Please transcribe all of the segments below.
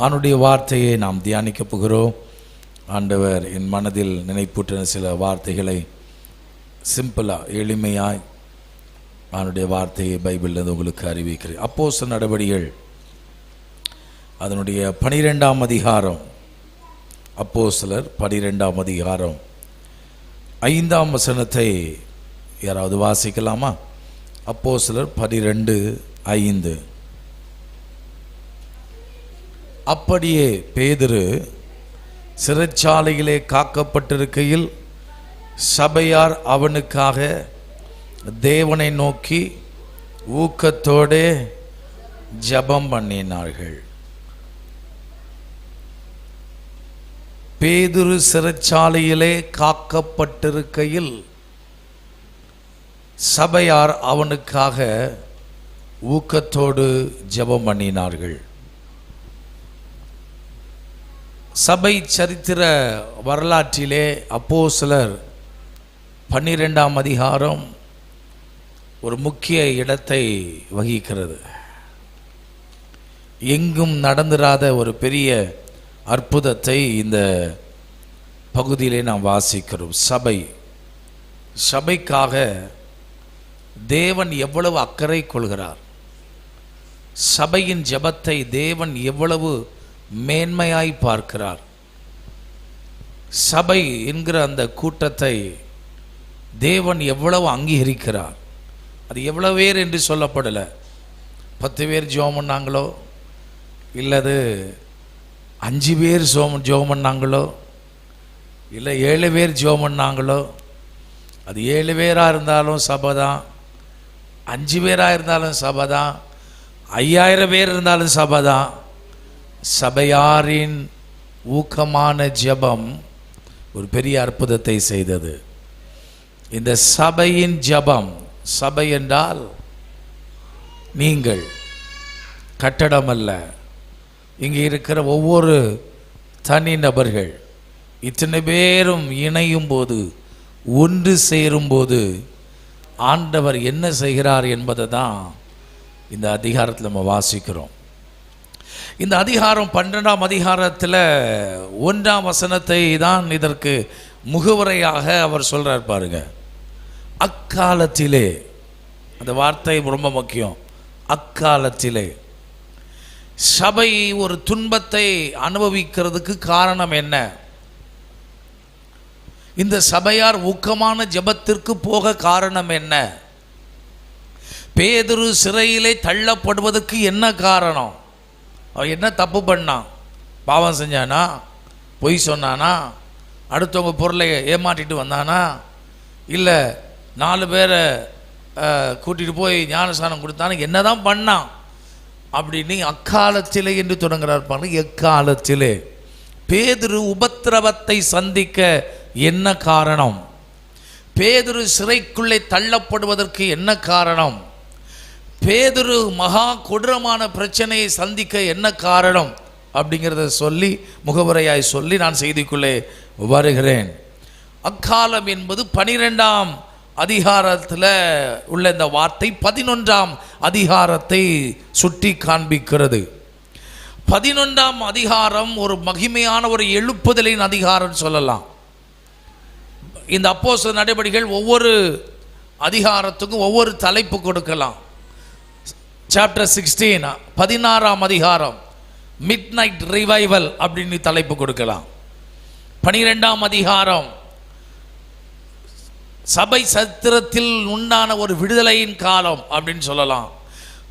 அவனுடைய வார்த்தையை நாம் தியானிக்க போகிறோம். ஆண்டவர் என் மனதில் நினைப்பூட்டின சில வார்த்தைகளை சிம்பிளாக எளிமையாய் அவனுடைய வார்த்தையை பைபிளில் உங்களுக்கு அறிவிக்கிறேன். அப்போஸ்தலர் நடபடிகள் அதனுடைய 12ஆம் அதிகாரம், அப்போஸ்தலர் 12ஆம் அதிகாரம் 5ஆம் வசனத்தை யாராவது வாசிக்கலாமா? அப்போஸ்தலர் 12:5. அப்படியே பேதுரு சிறைச்சாலையிலே காக்கப்பட்டிருக்கையில் சபையார் அவனுக்காக தேவனை நோக்கி ஊக்கத்தோடு ஜெபம் பண்ணினார்கள். பேதுரு சிறைச்சாலையிலே காக்கப்பட்டிருக்கையில் சபையார் அவனுக்காக ஊக்கத்தோடு ஜெபம் பண்ணினார்கள். சபை சரித்திர வரலாற்றிலே அப்போஸ்தலர் 12ஆம் அதிகாரம் ஒரு முக்கிய இடத்தை வகிக்கிறது. எங்கும் நடந்திராத ஒரு பெரிய அற்புதத்தை இந்த பகுதியிலே நாம் வாசிக்கிறோம். சபைக்காக தேவன் எவ்வளவு அக்கறை கொள்கிறார், சபையின் ஜெபத்தை தேவன் எவ்வளவு மேன்மையாய் பார்க்கிறார். சபை என்கிற அந்த கூட்டத்தை தேவன் எவ்வளவு அங்கீகரிக்கிறார். அது எவ்வளவு பேர் என்று சொல்லப்படலை. 10 பேர் ஜெபம் பண்ணாங்களோ, இல்லது 5 பேர் ஜெபம் பண்ணாங்களோ, இல்லை 7 பேர் ஜெபம் பண்ணாங்களோ, அது 7 பேராக இருந்தாலும் சபை தான், 5 பேராக இருந்தாலும் சபை தான், 5000 பேர் இருந்தாலும் சபை தான். சபையாரின் ஊக்கமான ஜெபம் ஒரு பெரிய அற்புதத்தை செய்தது. இந்த சபையின் ஜெபம், சபை என்றால் நீங்கள், கட்டடம் அல்ல. இங்கே இருக்கிற ஒவ்வொரு தனி நபர்கள் இத்தனை பேரும் இணையும் போது, ஒன்று சேரும்போது ஆண்டவர் என்ன செய்கிறார் என்பதை தான் இந்த அதிகாரத்தில் நம்ம வாசிக்கிறோம். இந்த அதிகாரம் 12ஆம் அதிகாரத்தில் 1ஆம் வசனத்தை தான் இதற்கு முகவுரையாக அவர் சொல்கிறார். பாருங்க, அக்காலத்திலே, அந்த வார்த்தை ரொம்ப முக்கியம். அக்காலத்திலே சபை ஒரு துன்பத்தை அனுபவிக்கிறதுக்கு காரணம் என்ன? இந்த சபையார் ஊக்கமான ஜெபத்திற்கு போக காரணம் என்ன? பேதுரு சிறையிலே தள்ளப்படுவதற்கு என்ன காரணம்? அவன் என்ன தப்பு பண்ணான்? பாவம் செஞ்சானா? பொய் சொன்னானா? அடுத்தவங்க பொருளை ஏமாற்றிட்டு வந்தானா? இல்லை 4 பேரை கூட்டிகிட்டு போய் ஞானஸ்நானம் கொடுத்தானா? என்ன தான் பண்ணான் அப்படின்னு அக்காலத்திலே என்று தொடங்குறார் பாருங்க. எக்காலத்திலே பேதுரு உபத்திரவத்தை சந்திக்க என்ன காரணம்? பேதுரு சிறைக்குள்ளே தள்ளப்படுவதற்கு என்ன காரணம்? பேதுரு மகா கொடூரமான பிரச்சனையை சந்திக்க என்ன காரணம் அப்படிங்கிறத சொல்லி முகவுரையாய் சொல்லி நான் செய்திக்குள்ளே வருகிறேன். அக்காலம் என்பது 12ஆம் அதிகாரத்தில் உள்ள இந்த வார்த்தை 11ஆம் அதிகாரத்தை சுட்டி காண்பிக்கிறது. 11ஆம் அதிகாரம் ஒரு மகிமையான ஒரு எழுப்புதலின் அதிகாரம் சொல்லலாம். இந்த அப்போஸ்தலர் நடபடிகள் ஒவ்வொரு அதிகாரத்துக்கும் ஒவ்வொரு தலைப்பு கொடுக்கலாம். சாப்டர் 16 16ஆம் அதிகாரம் மிட் நைட் ரிவைவல் அப்படின்னு தலைப்பு கொடுக்கலாம். 12ஆம் அதிகாரம் சபை சரித்திரத்தில் உண்டான ஒரு விடுதலையின் காலம் அப்படின்னு சொல்லலாம்.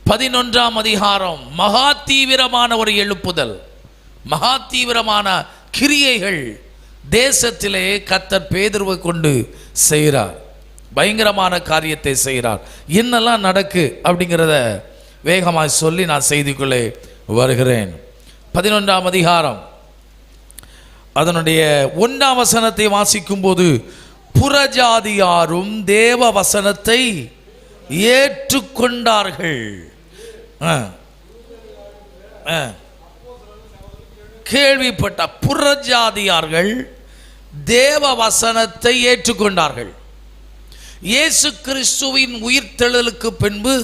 11ஆம் அதிகாரம் மகா தீவிரமான ஒரு எழுப்புதல், மகா தீவிரமான கிரியைகள் தேசத்திலே கர்த்தர் பேதுருவை கொண்டு செய்கிறார். பயங்கரமான காரியத்தை செய்கிறார். என்னெல்லாம் நடக்கு அப்படிங்கிறத வேகமாக சொல்லி நான் செய்திக்குள்ளே வருகிறேன். 11ஆம் அதிகாரம் அதனுடைய 1ஆம் வசனத்தை வாசிக்கும் போது, புறஜாதியாரும் தேவ வசனத்தை ஏற்றுக்கொண்டார்கள். கேள்விப்பட்ட புறஜாதியார்கள் தேவ வசனத்தை ஏற்றுக்கொண்டார்கள். இயேசு கிறிஸ்துவின் உயிர்த்தெழுதலுக்கு பின்பு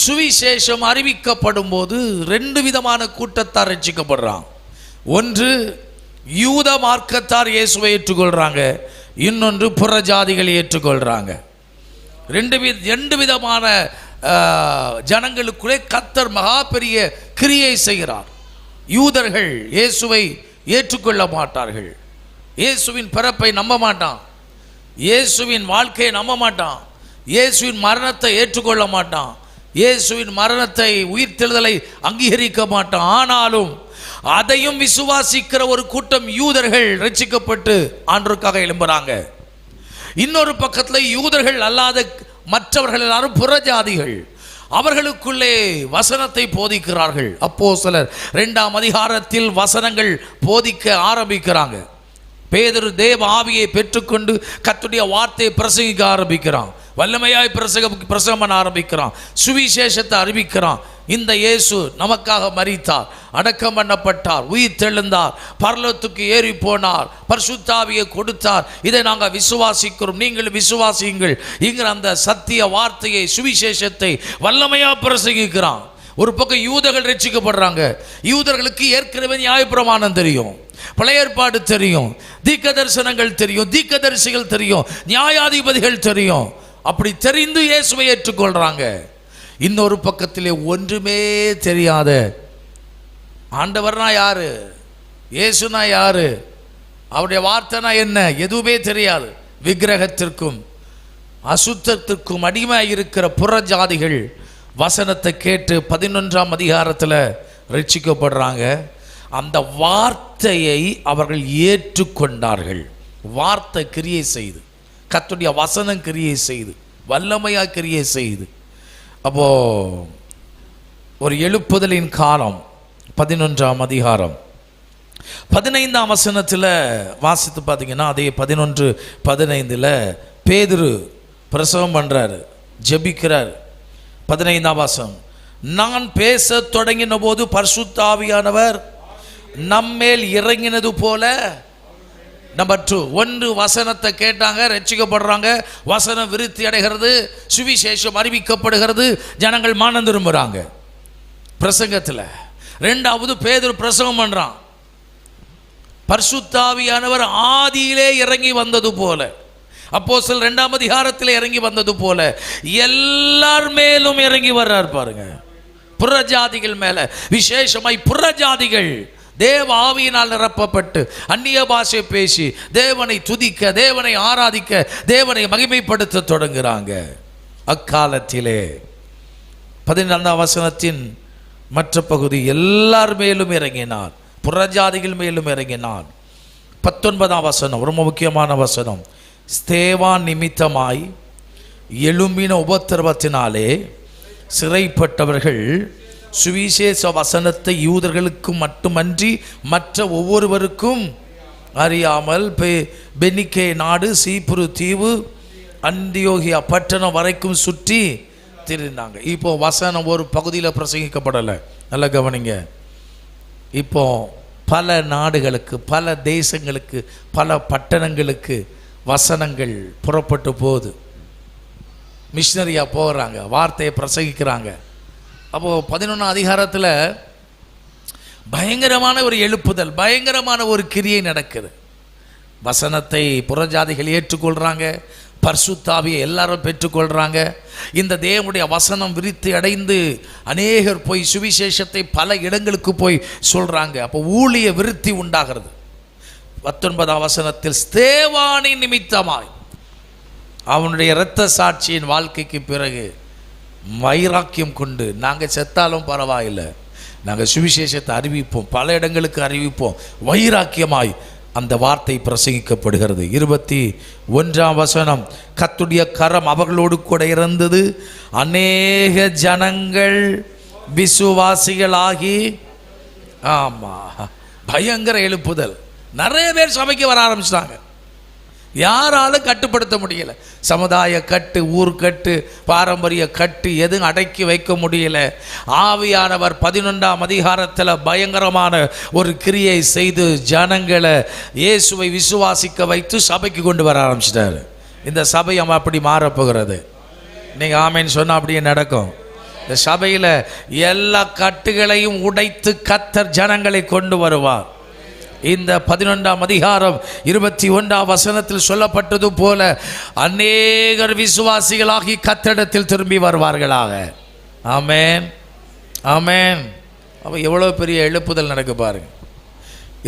சுவிசேஷம் அறிவிக்கப்படும் போது ரெண்டு விதமான கூட்டத்தார் ரட்சிக்கப்படுறாங்க. ஒன்று யூத மார்க்கத்தார் இயேசுவை ஏற்றுக்கொள்றாங்க, இன்னொன்று புறஜாதிகளை ஏற்றுக்கொள்றாங்க. ரெண்டு விதமான ஜனங்களுக்குள்ளே கர்த்தர் மகா பெரிய கிரியை செய்கிறார். யூதர்கள் இயேசுவை ஏற்றுக்கொள்ள மாட்டார்கள், இயேசுவின் பிறப்பை நம்ப மாட்டான், இயேசுவின் வாழ்க்கையை நம்ப மாட்டான், இயேசுவின் மரணத்தை ஏற்றுக்கொள்ள மாட்டான், இயேசுவின் மரணத்தை உயிர்த்தெழுதலை அங்கீகரிக்க மாட்டான். ஆனாலும் அதையும் விசுவாசிக்கிற ஒரு கூட்டம் யூதர்கள் ரட்சிக்கப்பட்டு ஆண்டவருக்காக எழும்புறாங்க. இன்னொரு பக்கத்தில் யூதர்கள் அல்லாத மற்றவர்கள் எல்லாரும் புறஜாதிகள், அவர்களுக்குள்ளே வசனத்தை போதிக்கிறார்கள். அப்போஸ்தலர் 2ஆம் அதிகாரத்தில் வசனங்கள் போதிக்க ஆரம்பிக்கிறாங்க. பேதுரு தேவ ஆவியை பெற்றுக்கொண்டு கர்த்தருடைய வார்த்தையை பிரசங்கிக்க ஆரம்பிக்கிறான். வல்லமையாய் பிரசங்கம் பண்ண ஆரம்பிக்கிறான். சுவிசேஷத்தை அறிவிக்கிறான். இந்த இயேசு நமக்காக மரித்தார், அடக்கம் பண்ணப்பட்டார், உயிர் தெழுந்தார், பரலோகத்துக்கு ஏறி போனார், பரிசுத்த ஆவியை கொடுத்தார், இதை நாங்கள் விசுவாசிக்கிறோம், நீங்கள் விசுவாசியுங்கள் என்கிற அந்த சத்திய வார்த்தையை, சுவிசேஷத்தை வல்லமையாக பிரசங்கிக்கிறான். ஒரு பக்கம் யூதர்கள் ரட்சிக்கப்படுறாங்க. யூதர்களுக்கு ஏற்கனவே நியாயப்பிரமாணம் தெரியும், பழைய ஏற்பாடு தெரியும், தீர்க்க தரிசனங்கள் தெரியும், தீர்க்கதரிசிகள் தெரியும், நியாயாதிபதிகள் தெரியும். அப்படி தெரிந்து இயேசுவை ஏற்றுக்கொள்றாங்க. இன்னொரு பக்கத்திலே ஒன்றுமே தெரியாத, ஆண்டவர்னா யாரு, இயேசுனா யாரு, அவருடைய வார்த்தைனா என்ன, எதுவுமே தெரியாது, விக்கிரகத்திற்கும் அசுத்தத்திற்கும் அடிமையாக இருக்கிற புறஜாதிகள் வசனத்தை கேட்டு 11ஆம் அதிகாரத்தில் ரட்சிக்கப்படுறாங்க. அந்த வார்த்தையை அவர்கள் ஏற்றுக்கொண்டார்கள். வார்த்தை கிரியை செய்து, கர்த்தருடைய வசனம் கிரியை செய்து, வல்லமையாக கிரியை செய்து. அப்போ ஒரு எழுப்புதலின் காலம். 11ஆம் அதிகாரம் 15ஆம் வசனத்தில் வாசித்து பார்த்தீங்கன்னா, அதே 11:15 பேதுரு பிரசவம் பண்ணுறாரு, ஜெபிக்கிறார். 15ஆம் வசனம், நான் பேச தொடங்கின போது பரிசுத்த ஆவியானவர் நம்மேல் இறங்கினது போல. நம்பர் 2, ஒன்று வசனத்தை கேட்டாங்க, ரட்சிக்கப்படுறாங்க, வசனம் விருத்தி அடைகிறது, சுவிசேஷம் அறிவிக்கப்படுகிறது, ஜனங்கள் மனம் திரும்புகிறாங்க பிரசங்கத்தில். 2வது பேதுரு பிரசங்கம் பண்ணுறான், பரிசுத்த ஆவியானவர் ஆதியிலே இறங்கி வந்தது போல, அப்போஸ்தலர் 2ஆம் அதிகாரத்தில் இறங்கி வந்தது போல எல்லார் மேலும் இறங்கி வர்றார் பாருங்க. புறஜாதிகள் மேல, விசேஷமாய் புறஜாதிகள் தேவ ஆவியினால் நிரப்பப்பட்டு அந்நிய பாஷை பேசி தேவனை துதிக்க, தேவனை ஆராதிக்க, தேவனை மகிமைப்படுத்த தொடங்குகிறாங்க. அக்காலத்திலே 14ஆம் வசனத்தின் மற்ற பகுதி, எல்லார் மேலும் இறங்கினார், புறஜாதிகள் மேலும் இறங்கினார். 19ஆம் வசனம் ரொம்ப முக்கியமான வசனம், ஸ்தேவான் நிமித்தமாய் எழும்பின உபத்திரவத்தினாலே சிறைப்பட்டவர்கள் சுவிசேஷ வசனத்தை யூதர்களுக்கு மட்டுமன்றி மற்ற ஒவ்வொருவருக்கும் அறியாமல் பெனிக்கே நாடு, சீப்புரு தீவு, அந்தியோகியா பட்டணம் வரைக்கும் சுற்றி திரிந்தாங்க. இப்போ வசனம் ஒரு பகுதியில் பிரசங்கிக்கப்படலை, நல்லா கவனிங்க. இப்போ பல நாடுகளுக்கு, பல தேசங்களுக்கு, பல பட்டணங்களுக்கு வசனங்கள் புறப்பட்டு போகுது. மிஷினரியாக போகிறாங்க, வார்த்தையை பிரசங்கிக்கிறாங்க. அப்போது 11ஆம் அதிகாரத்தில் பயங்கரமான ஒரு எழுப்புதல், பயங்கரமான ஒரு கிரியை நடக்குது. வசனத்தை புறஜாதிகள் ஏற்றுக்கொள்கிறாங்க, பரிசுத்த ஆவியை எல்லாரும் பெற்றுக்கொள்கிறாங்க. இந்த தேவனுடைய வசனம் விருத்தி அடைந்து அநேகர் போய் சுவிசேஷத்தை பல இடங்களுக்கு போய் சொல்கிறாங்க. அப்போ ஊழிய விருத்தி உண்டாகிறது. 19ஆம் வசனத்தில், ஸ்தேவானின் நிமித்தமாய், அவனுடைய இரத்த சாட்சியின் வாழ்க்கைக்கு பிறகு வைராக்கியம் கொண்டு, நாங்கள் செத்தாலும் பரவாயில்லை, நாங்கள் சுவிசேஷத்தை அறிவிப்போம், பல இடங்களுக்கு அறிவிப்போம், வைராக்கியமாய் அந்த வார்த்தை பிரசங்கிக்கப்படுகிறது. 21ஆம் வசனம், கர்த்தருடைய கரம் அவர்களோடு கூட இருந்தது, அநேக ஜனங்கள் விசுவாசிகளாகி, ஆமா, பயங்கர எழுப்புதல். நிறைய பேர் சபைக்கு வர ஆரம்பிச்சிட்டாங்க. யாராலும் கட்டுப்படுத்த முடியல. சமுதாய கட்டு, ஊர் கட்டு, பாரம்பரிய கட்டு எதுவும் அடக்கி வைக்க முடியல. ஆவியானவர் 11ஆம் அதிகாரத்தில் பயங்கரமான ஒரு கிரியை செய்து ஜனங்களை இயேசுவை விசுவாசிக்க வைத்து சபைக்கு கொண்டு வர ஆரம்பிச்சிட்டாரு. இந்த சபை அப்படி மாறப்போகிறது. நீங்கள் ஆமேன்னு சொன்னால் அப்படியே நடக்கும். இந்த சபையில் எல்லா கட்டுகளையும் உடைத்து கர்த்தர் ஜனங்களை கொண்டு வருவார். இந்த 11ஆம் அதிகாரம் 21ஆம் வசனத்தில் சொல்லப்பட்டது போல அநேகர் விசுவாசிகளாகி கர்த்தரிடத்தில் திரும்பி வருவார்களாக. ஆமென், ஆமென். அப்போ எவ்வளோ பெரிய எழுப்புதல் நடக்கு பாருங்க.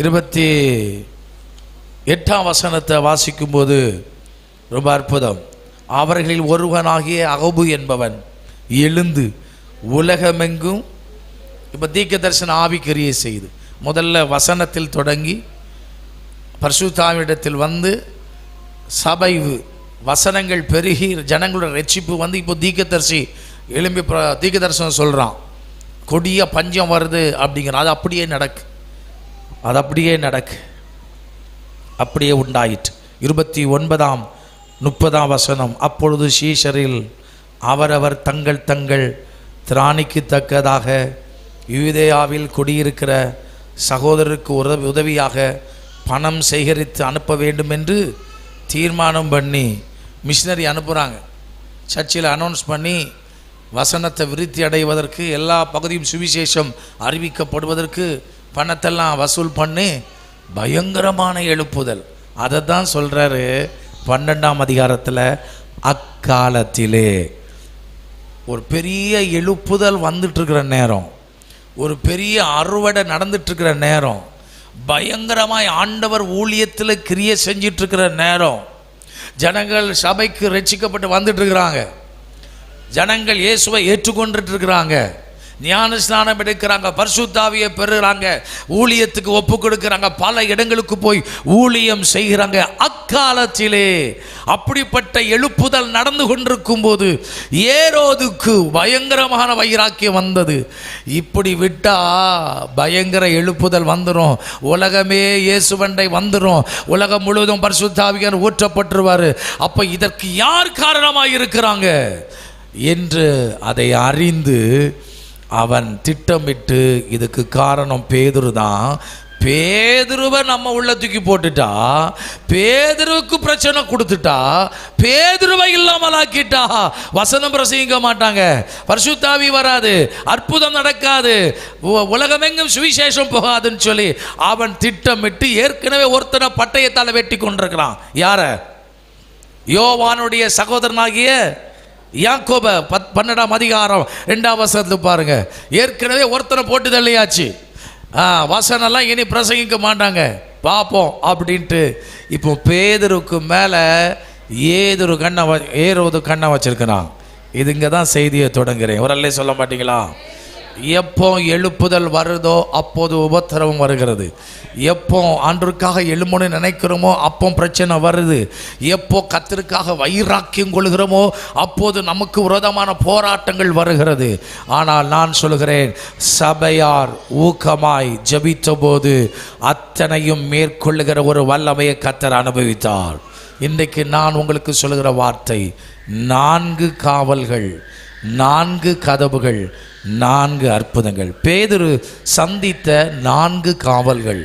28ஆம் வசனத்தை வாசிக்கும்போது ரொம்ப அற்புதம். அவர்களில் ஒருவனாகிய அகபு என்பவன் எழுந்து உலகமெங்கும், இப்போ தீர்க்க தரிசன ஆவிக்கிரியை செய்து முதல்ல வசனத்தில் தொடங்கி பரிசுத்தாவிடத்தில் வந்து சபை வசனங்கள் பெருகி ஜனங்களோட ரட்சிப்பு வந்து இப்போ தீர்க்கதரிசி எழும்பி தீர்க்க தரிசனம் சொல்கிறான். கொடிய பஞ்சம் வருது அப்படிங்கிற அது அப்படியே நடக்கு, அது அப்படியே நடக்கு, அப்படியே உண்டாயிற்று. 29ஆம் 30ஆம் வசனம். அப்பொழுது சீஷரில் அவரவர் தங்கள் தங்கள் திராணிக்கு தக்கதாக யூதேயாவில் குடியிருக்கிற சகோதரருக்கு உதவியாக பணம் சேகரித்து அனுப்ப வேண்டும் என்று தீர்மானம் பண்ணி மிஷினரி அனுப்புகிறாங்க. சர்ச்சில் அனௌன்ஸ் பண்ணி வசனத்தை விருத்தி அடைவதற்கு, எல்லா பகுதியும் சுவிசேஷம் அறிவிக்கப்படுவதற்கு பணத்தெல்லாம் வசூல் பண்ணி பயங்கரமான எழுப்புதல். அதை தான் சொல்கிறாரு 12ஆம் அதிகாரத்தில். அக்காலத்திலே ஒரு பெரிய எழுப்புதல் வந்துட்டுருக்கிற நேரம், ஒரு பெரிய அறுவடை நடந்துட்டுருக்கிற நேரம், பயங்கரமாய் ஆண்டவர் ஊழியத்தில் கிரியை செஞ்சிட்ருக்கிற நேரம், ஜனங்கள் சபைக்கு ரட்சிக்கப்பட்டு வந்துட்டுருக்கிறாங்க, ஜனங்கள் இயேசுவை ஏற்றுக்கொண்டுட்டு இருக்கிறாங்க, ஞான ஸ்நானம் எடுக்கிறாங்க, பரிசுத்த ஆவியை பெறுகிறாங்க, ஊழியத்துக்கு ஒப்பு கொடுக்குறாங்க, பல இடங்களுக்கு போய் ஊழியம் செய்கிறாங்க. அக்காலத்திலே அப்படிப்பட்ட எழுப்புதல் நடந்து கொண்டிருக்கும் போது ஏரோதுக்கு பயங்கரமான வைராக்கியம் வந்தது. இப்படி விட்டா பயங்கர எழுப்புதல் வந்துடும், உலகமே இயேசுவண்டை வந்துடும், உலகம் முழுவதும் பரிசுத்த ஆவியார் ஊற்றப்பட்டுருவார். அப்போ இதற்கு யார் காரணமாக இருக்கிறாங்க என்று அதை அறிந்து அவன் திட்டமிட்டு, இதுக்கு காரணம் பேதுரு தான், பேதுருவை நம்ம உள்ள தூக்கி போட்டுட்டா, பேதுருவுக்கு பிரச்சனை கொடுத்துட்டா, பேதுருவை இல்லாமல் ஆக்கிட்டா வசனம் பிரசங்கிக்க மாட்டாங்க, பரிசுத்த ஆவி வராது, அற்புதம் நடக்காது, உலகமெங்கும் சுவிசேஷம் போகாதுன்னு சொல்லி அவன் திட்டமிட்டு ஏற்கனவே ஒருத்தனை பட்டயத்தால் வெட்டி கொண்டிருக்கிறான். யார? யோவானுடைய சகோதரனாகிய யாக்கோப. 12ஆம் அதிகாரம் 2ஆம் வசனத்தை பாருங்க. ஏற்கனவே ஒருத்தனை போட்டு தள்ளியாச்சு, வசனம்லாம் இனி பிரசங்கிக்க மாட்டாங்க, பார்ப்போம் அப்படின்ட்டு. இப்போ பேதுருக்கு மேலே ஏரோது கண்ணை வச்சிருக்கிறான். இது இங்கே தான் செய்தியை தொடங்குறேன். ஒரு அல்லே சொல்ல மாட்டீங்களா? எப்போ எழுப்புதல் வருதோ அப்போது உபத்திரவம் வருகிறது. எப்போ ஆண்டவருக்காக எழும்பணும்னு நினைக்கிறோமோ அப்போ பிரச்சனை வருது. எப்போ கர்த்தருக்காக வைராக்கியம் கொள்கிறோமோ அப்போது நமக்கு விரோதமான போராட்டங்கள் வருகிறது. ஆனால் நான் சொல்கிறேன், சபையார் ஊக்கமாய் ஜெபித்த போது அத்தனையும் மேற்கொள்ளுகிற ஒரு வல்லமையை கர்த்தர் அனுபவித்தார். இன்றைக்கு நான் உங்களுக்கு சொல்லுகிற வார்த்தை, 4 காவல்கள், 4 கதவுகள், 4 அற்புதங்கள். பேதுரு சந்தித்த 4 காவல்கள்,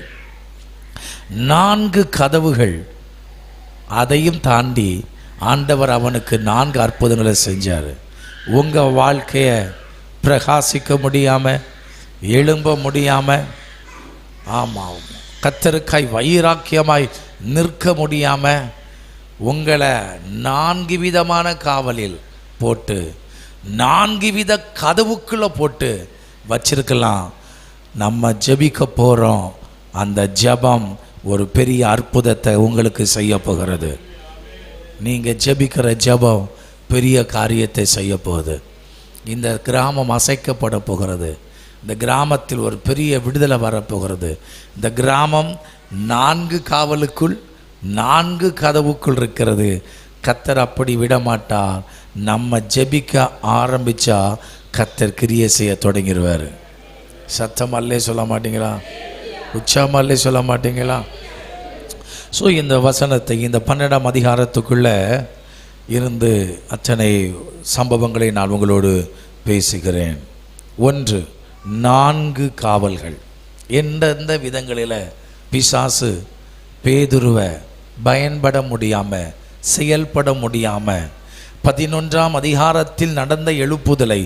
4 கதவுகள், அதையும் தாண்டி ஆண்டவர் அவனுக்கு 4 அற்புதங்களை செஞ்சார். உங்கள் வாழ்க்கையை பிரகாசிக்க முடியாமல், எழும்ப முடியாமல், ஆமாம் கர்த்தருக்காய் வைராக்கியமாய் நிற்க முடியாமல், உங்களை 4 விதமான காவலில் போட்டு 4 வித கதவுக்குள்ளே போட்டு வச்சிருக்கலாம். நம்ம ஜெபிக்க போகிறோம். அந்த ஜெபம் ஒரு பெரிய அற்புதத்தை உங்களுக்கு செய்ய போகிறது. நீங்கள் ஜெபிக்கிற ஜெபம் பெரிய காரியத்தை செய்ய போகுது. இந்த கிராமம் அசைக்கப்பட போகிறது. இந்த கிராமத்தில் ஒரு பெரிய விடுதலை வரப்போகிறது. இந்த கிராமம் 4 காவலுக்குள், 4 கதவுக்குள் இருக்கிறது. கர்த்தர் அப்படி விட மாட்டார். நம்ம ஜெபிக்க ஆரம்பித்தா கர்த்தர் கிரியை செய்ய தொடங்கிடுவார். சத்தமல்லே சொல்ல மாட்டீங்களா? உச்சமல்லே சொல்ல மாட்டீங்களா? ஸோ இந்த வசனத்தை, இந்த 12ஆம் அதிகாரத்துக்குள்ளே இருந்து அத்தனை சம்பவங்களை நான் உங்களோடு பேசுகிறேன். 1, 4 காவல்கள். எந்தெந்த விதங்களில் பிசாசு பேதுருவை பயன்பட முடியாமல், செயல்பட முடியாமல், 11ஆம் அதிகாரத்தில் நடந்த எழுப்புதலை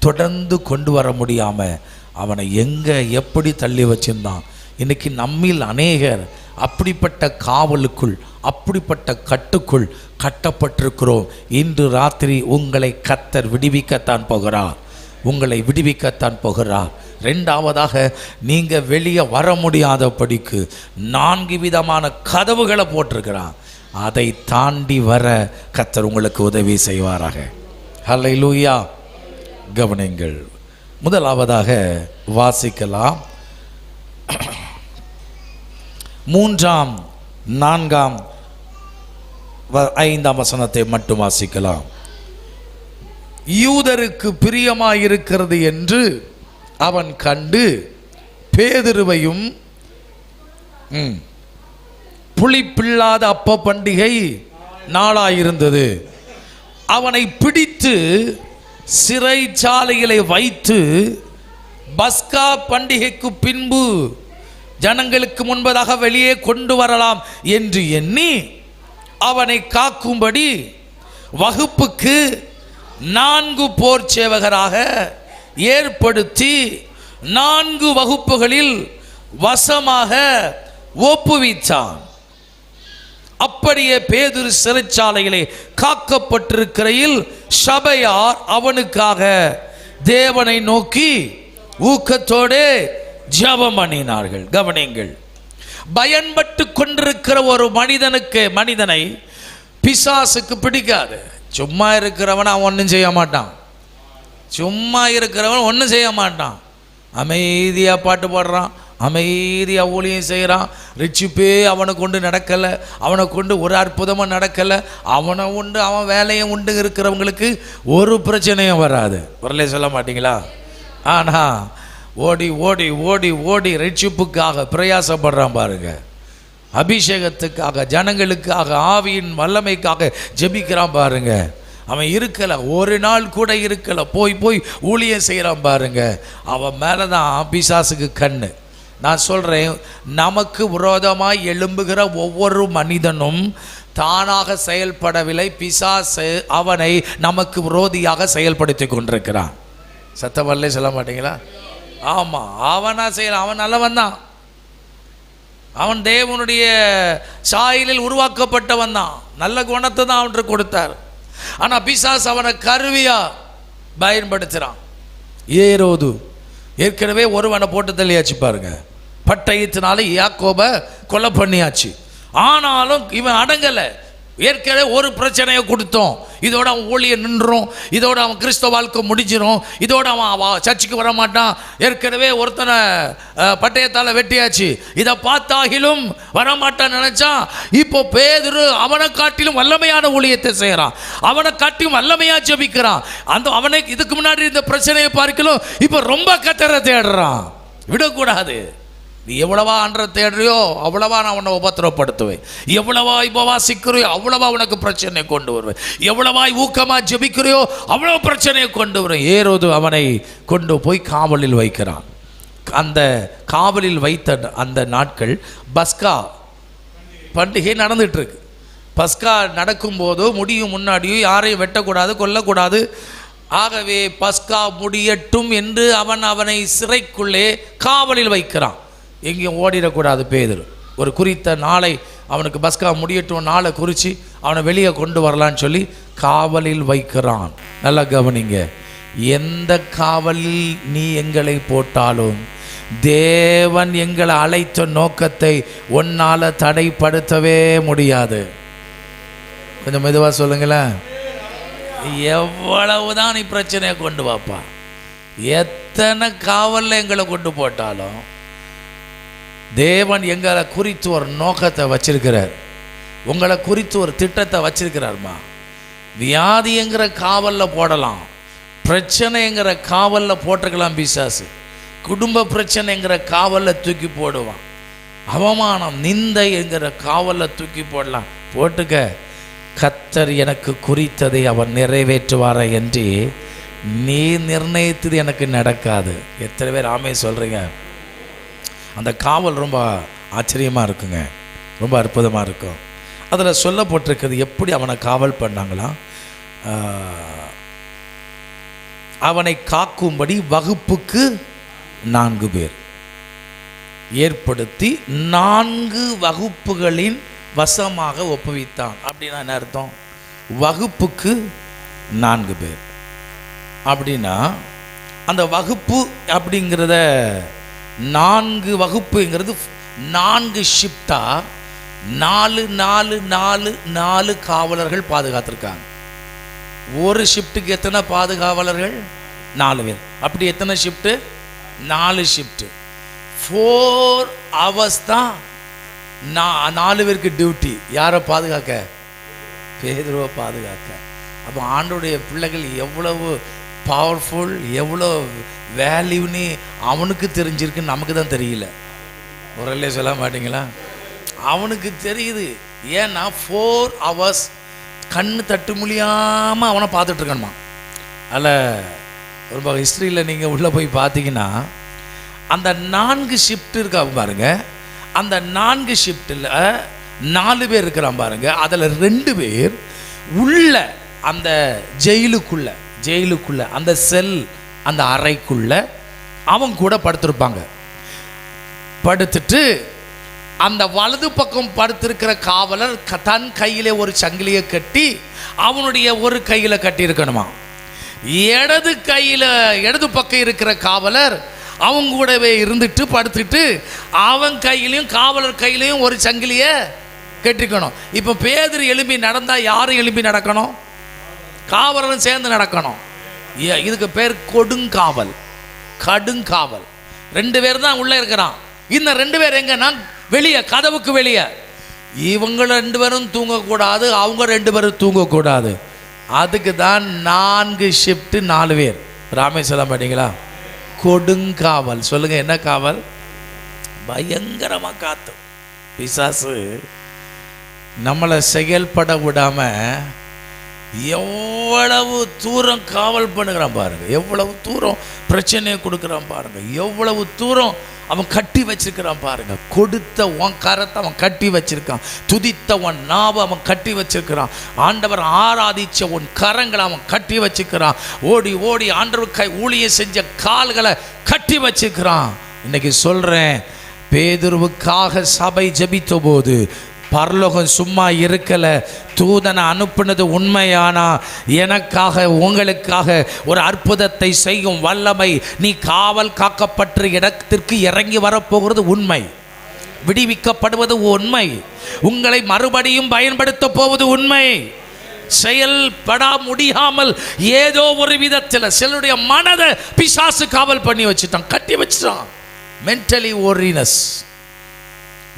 தொடர்ந்து கொண்டு வர முடியாமல் அவனை எங்கே எப்படி தள்ளி வச்சிருந்தான். இன்னைக்கு நம்மில் அநேகர் அப்படிப்பட்ட காவலுக்குள், அப்படிப்பட்ட கட்டுக்குள் கட்டப்பட்டிருக்கிறோம். இன்று ராத்திரி உங்களை கர்த்தர் விடுவிக்கத்தான் போகிறார், உங்களை விடுவிக்கத்தான் போகிறார். ரெண்டாவதாக, நீங்கள் வெளியே வர முடியாதபடிக்கு 4 விதமான கதவுகளை போட்டிருக்கிறான். அதை தாண்டி வர கர்த்தர் உங்களுக்கு உதவி செய்வாராக. ஹல்லேலூயா. கவனிங்கள். முதலாவதாக வாசிக்கலாம். 3ஆம் 4ஆம் 5ஆம் வசனத்தை மட்டும் வாசிக்கலாம். யூதருக்கு பிரியமாயிருக்கிறது என்று அவன் கண்டு பேதுருவையும், புளிப்பில்லாத அப்ப பண்டிகை நாளாயிருந்தது, அவனை பிடித்து சிறைச்சாலைகளை வைத்து பஸ்கா பண்டிகைக்கு பின்பு ஜனங்களுக்கு முன்பதாக வெளியே கொண்டு வரலாம் என்று எண்ணி அவனை காக்கும்படி வகுப்புக்கு 4 போர் சேவகராக ஏற்படுத்தி 4 வகுப்புகளில் வசமாக ஒப்புவித்தான். அப்படியே பேதுரு சிறைச்சாலையிலே காக்கப்பட்டிருக்கையில் சபையார் அவனுக்காக தேவனை நோக்கி ஊக்கத்தோடு ஜெபம் பண்ணினார்கள். கவனிங்கள். பயன்பட்டு கொண்டிருக்கிற ஒரு மனிதனை பிசாசுக்கு பிடிக்காது. சும்மா இருக்கிறவன் அவன் ஒன்றும் செய்ய மாட்டான். சும்மா இருக்கிறவன் ஒன்றும் செய்ய மாட்டான். அமைதியாக பாட்டு பாடுறான், அமைதியாக ஊழியம் செய்கிறான். ரிச்சிப்பே அவனை கொண்டு நடக்கலை, அவனை கொண்டு ஒரு அற்புதமாக நடக்கலை, அவனை உண்டு அவன் வேலையை உண்டு இருக்கிறவங்களுக்கு ஒரு பிரச்சனையும் வராது. வரலே சொல்ல மாட்டீங்களா? ஆனால் ஓடி ஓடி ஓடி ஓடி ரிச்சிப்புக்காக பிரயாசப்படுறான் பாருங்க, அபிஷேகத்துக்காக, ஜனங்களுக்காக, ஆவியின் வல்லமைக்காக ஜெபிக்கிறான் பாருங்க. அவன் இருக்கலை, ஒரு நாள் கூட இருக்கலை, போய் போய் ஊழியம் செய்கிறான் பாருங்க. அவன் மேலே தான் பிசாசுக்கு கண்ணு. நான் சொல்கிறேன், நமக்கு விரோதமாய் எழும்புகிற ஒவ்வொரு மனிதனும் தானாக செயல்படவில்லை. பிசாசு அவனை நமக்கு விரோதியாக செயல்படுத்தி கொண்டிருக்கிறான். சத்தவல்லே சொல்ல மாட்டீங்களா? ஆமாம், அவனா செய்யலாம். அவன் நல்லவன் தான், அவன் தேவனுடைய சாயலில் உருவாக்கப்பட்டவன் தான், நல்ல குணத்தை தான் அவனுக்கு கொடுத்தார். ஆனால் பிசாசு அவனை கருவியா பயன்படுத்துகிறான். ஏரோது ஏற்கனவே ஒருவனை போட்டு தள்ளியாச்சு பாருங்க, பட்டயத்தினால யாக்கோபை கொலை பண்ணியாச்சு. ஆனாலும் இவன் அடங்கலை. ஏற்கனவே ஒரு பிரச்சனையை கொடுத்தோம், இதோட அவன் ஊழியம் நின்றும், இதோட அவன் கிறிஸ்தவ வாழ்க்கை முடிஞ்சிடும், இதோட அவன் சர்ச்சுக்கு வர மாட்டான். ஏற்கனவே ஒருத்தனை பட்டயத்தால் வெட்டியாச்சு, இதை பார்த்தாகிலும் வரமாட்டான்னு நினைச்சான். இப்போ பேதுரு அவனை காட்டிலும் வல்லமையான ஊழியத்தை செய்கிறான், அவனை காட்டிலும் வல்லமையாக ஜெபிக்கிறான். அவனை இதுக்கு முன்னாடி இந்த பிரச்சனையை பார்க்கலாம், இப்போ ரொம்ப கத்தரை தேடுறான். விடக்கூடாது. நீ எவ்வளவா அன்ற தேடுறியோ அவ்வளவா நான் உன்னை உபத்திரப்படுத்துவேன், எவ்வளவாய் உபவாசிக்கிறியோ அவ்வளவா உனக்கு பிரச்சனை கொண்டு வருவேன், எவ்வளவாய் ஊக்கமாக ஜெபிக்கிறியோ அவ்வளோ பிரச்சனையை கொண்டு வருவேன். ஏரோது அவனை கொண்டு போய் காவலில் வைக்கிறான். அந்த காவலில் வைத்த அந்த நாட்கள் பஸ்கா பண்டிகை நடந்துட்டு இருக்கு. பஸ்கா நடக்கும்போதோ முடியும் முன்னாடியும் யாரையும் வெட்டக்கூடாது, கொல்லக்கூடாது. ஆகவே பஸ்கா முடியட்டும் என்று அவனை சிறைக்குள்ளே காவலில் வைக்கிறான். எங்கேயும் ஓடிடக்கூடாது பேதுரு. ஒரு குறித்த நாளை அவனுக்கு பஸ்கா முடியட்டும் நாளை குறித்து அவனை வெளியே கொண்டு வரலான்னு சொல்லி காவலில் வைக்கிறான். நல்லா கவனிங்க. எந்த காவலில் நீ எங்களை போட்டாலும் தேவன் எங்களை அழைத்த நோக்கத்தை உன்னால தடைப்படுத்தவே முடியாது. கொஞ்சம் மெதுவாக சொல்லுங்களேன். எவ்வளவுதான் நீ பிரச்சனையை கொண்டு வாப்பா, எத்தனை காவலில் எங்களை கொண்டு போட்டாலும் தேவன் எங்களை குறித்து ஒரு நோக்கத்தை வச்சிருக்கிறார், உங்களை குறித்து ஒரு திட்டத்தை வச்சிருக்கிறார்மா. வியாதிங்கிற காவலில் போடலாம், பிரச்சனைங்கிற காவலில் போட்டுக்கலாம் பிசாசு, குடும்ப பிரச்சனைங்கிற காவலில் தூக்கி போடுவான், அவமானம் நிந்தை என்கிற காவலில் தூக்கி போடலாம். போட்டுக்க, கர்த்தர் எனக்கு குறித்ததை அவர் நிறைவேற்றுவாரா என்று நீ நிர்ணயித்தது எனக்கு நடக்காது. எத்தனை பேர் ஆமே சொல்கிறீங்க? அந்த காவல் ரொம்ப ஆச்சரியமாக இருக்குங்க, ரொம்ப அற்புதமாக இருக்கும். அதில் சொல்லப்பட்டிருக்கிறது எப்படி அவனை காவல் பண்ணாங்களாம். அவனை காக்கும்படி வகுப்புக்கு 4 பேர் ஏற்படுத்தி 4 வகுப்புகளின் வசமாக ஒப்புவித்தான். அப்படின்னா என்ன அர்த்தம்? வகுப்புக்கு 4 பேர் அப்படின்னா அந்த வகுப்பு அப்படிங்கிறத 4 வகுப்புங்கிறது 4 ஷிஃப்டா 4 காவலர்கள் பாதுகாத்திருக்காங்க. ஒரு ஷிஃப்ட்டுக்கு எத்தனை பாதுகாவலர்கள்? 4 பேர். அப்படி எத்தனை ஷிஃப்ட்டு? 4 ஷிஃப்ட்டு. 4 hours தான் 4 பேருக்கு டியூட்டி. யாரை பாதுகாக்க? பேதுருவை பாதுகாக்க. அப்போ ஆண்டோடைய பிள்ளைகள் எவ்வளவு பவர்ஃபுல், எவ்வளோ வேல்யூன்னு அவனுக்கு தெரிஞ்சிருக்குன்னு நமக்கு தான் தெரியல. உரல்லே சொல்ல மாட்டிங்களா? அவனுக்கு தெரியுது. ஏன்னா 4 hours கண்ணு தட்டு முடியாமல் அவனை பார்த்துட்ருக்கணுமா. அதில் ரொம்ப ஹிஸ்ட்ரியில் நீங்கள் உள்ளே போய் பார்த்தீங்கன்னா அந்த 4 ஷிஃப்ட் இருக்கா பாருங்க. அந்த 4 ஷிஃப்ட்டில் 4 பேர் இருக்கிறான் பாருங்க. அதில் 2 பேர் உள்ள அந்த ஜெயிலுக்குள்ள அந்த செல், அந்த அறைக்குள்ள அவன் கூட படுத்திருப்பாங்க. படுத்துட்டு அந்த வலது பக்கம் படுத்திருக்கிற காவலர் தன் கையிலே ஒரு சங்கிலியை கட்டி அவனுடைய ஒரு கையில் கட்டியிருக்கணுமா. இடது பக்கம் இருக்கிற காவலர் அவங்க கூடவே இருந்துட்டு படுத்துட்டு அவன் கையிலையும் காவலர் கையிலையும் ஒரு சங்கிலியை கட்டிக்கணும். இப்போ பேதுரு எழும்பி நடந்தால் யாரும் எழும்பி நடக்கணும்? காவலரும் சேர்ந்து நடக்கணும். இதுக்கு பேர் கொடுங்காவல், கடுங்காவல். 2 பேர் தான் உள்ளே இருக்கிறான். இந்த 2 பேர் எங்கன்னா வெளியே, கதவுக்கு வெளியே. இவங்க 2 பேரும் தூங்கக்கூடாது, அவங்க 2 பேரும் தூங்கக்கூடாது. அதுக்கு தான் 4 ஷிஃப்ட்டு 4 பேர். ராமேஸ்வரம் பார்த்தீங்களா? கொடுங்காவல். சொல்லுங்க, என்ன காவல்? பயங்கரமாக காத்து பிசாசு நம்மளை செயல்பட விடாம எவ்வளவு தூரம் காவல் பண்ணுகிறான் பாருங்க. எவ்வளவு தூரம் பிரச்சனையை கொடுக்குறான் பாருங்க. எவ்வளவு தூரம் அவன் கட்டி வச்சிருக்கிறான் பாருங்க. கொடுத்த உன் கரத்தை அவன் கட்டி வச்சிருக்கான். துதித்த உன் நாவை அவன் கட்டி வச்சிருக்கிறான். ஆண்டவர் ஆராதிச்ச உன் கரங்களை அவன் கட்டி வச்சிருக்கிறான். ஓடி ஓடி ஆண்டவர் ஊழியம் செஞ்ச கால்களை கட்டி வச்சிருக்கிறான். இன்னைக்கு சொல்றேன், பேதுருவுக்காக சபை ஜெபித்த போது பரலோகம் சும்மா இருக்கல. தூதனை அனுப்புனது உண்மையானா எனக்காக உங்களுக்காக ஒரு அற்புதத்தை செய்யும் வல்லமை நீ காவல் காக்கப்பட்ட இடத்திற்கு இறங்கி வரப்போகிறது உண்மை. விடுவிக்கப்படுவது உண்மை. உங்களை மறுபடியும் பயன்படுத்த போவது உண்மை. செயல்பட முடியாமல் ஏதோ ஒரு விதத்தில் சிலருடைய மனதை பிசாசு காவல் பண்ணி வச்சுட்டான், கட்டி வச்சுட்டான். மென்டலி ஓரினஸ்,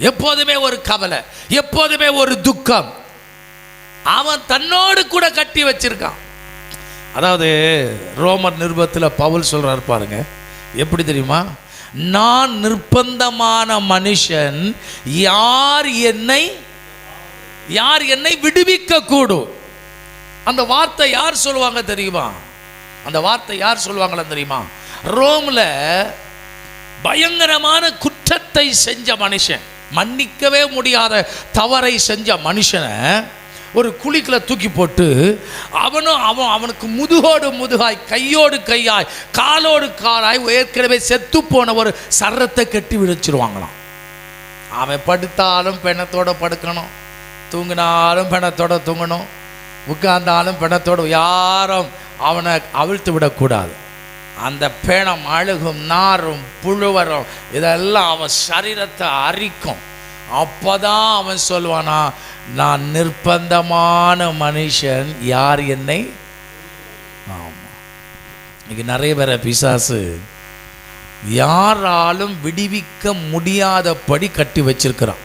எப்போதுமே ஒரு கவலை, எப்போதுமே ஒரு துக்கம் அவன் தன்னோடு கூட கட்டி வச்சிருக்கான். அதாவது ரோமர் நிருபத்தில் பவுல் சொல்றார் பாருங்க, எப்படி தெரியுமா? நான் நிர்பந்தமான மனுஷன், யார் என்னை விடுவிக்க கூடும். அந்த வார்த்தை யார் சொல்லுவாங்க தெரியுமா? அந்த வார்த்தை யார் சொல்லுவாங்களா தெரியுமா? ரோம்ல பயங்கரமான குற்றத்தை செஞ்ச மனுஷன், மன்னிக்கவே முடியாத தவறை செஞ்ச மனுஷனை ஒரு குழிக்குள்ள தூக்கி போட்டு அவனுக்கு முதுகோடு முதுகாய், கையோடு கையாய், காலோடு காலாய் ஏற்கனவே செத்து போன ஒரு சரத்தை கட்டி விழிச்சிருவாங்களாம். அவன் படுத்தாலும் பெணத்தோட படுக்கணும், தூங்கினாலும் பெணத்தோட தூங்கணும், உட்கார்ந்தாலும் பெணத்தோடு, யாரும் அவனை அவிழ்த்து விடக்கூடாது. அந்த பேணம் அழுகும், நாரும், புழுவரும், இதெல்லாம் அவன் சரீரத்தை அரிக்கும். அப்போதான் அவன் சொல்வானா, நான் நிர்பந்தமான மனுஷன், யார் என்னை. ஆமாம், இன்னைக்கு நிறைய பேரை பிசாசு யாராலும் விடுவிக்க முடியாதபடி கட்டி வச்சிருக்கிறான்.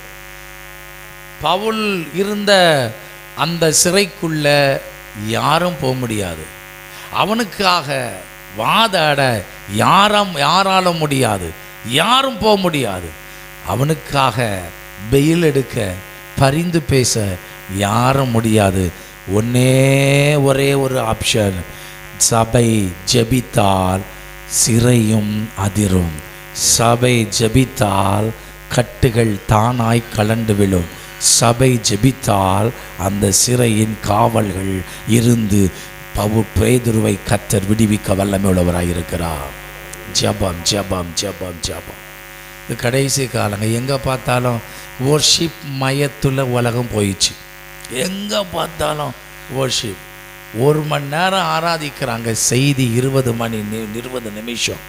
பவுல் இருந்த அந்த சிறைக்குள்ள யாரும் போக முடியாது. அவனுக்காக வாதாட யாராலும் முடியாது, யாரும் போக முடியாது. அவனுக்காக பெயில் எடுக்க, பரிந்து பேச யாரும் முடியாது. ஒரே ஒரு ஆப்ஷன், சபை ஜெபித்தால் சிறையும் அதிரும். சபை ஜெபித்தால் கட்டுகள் தானாய் கலண்டு விழும். சபை ஜெபித்தால் அந்த சிறையின் காவல்கள் இருந்து பேதுருவை கர்த்தர் விடுவிக்க வல்லமை உள்ளவராயிருக்கிறார். ஜெபம் ஜெபம் ஜெபம் ஜெபம். இது கடைசி காலங்க. எங்கே பார்த்தாலும் வொர்ஷிப் மயத்துல உலகம் போயிடுச்சு. எங்கே பார்த்தாலும் வொர்ஷிப். 1 மணி நேரம் ஆராதிக்கிறாங்க, செய்தி 20 நிமிஷம்.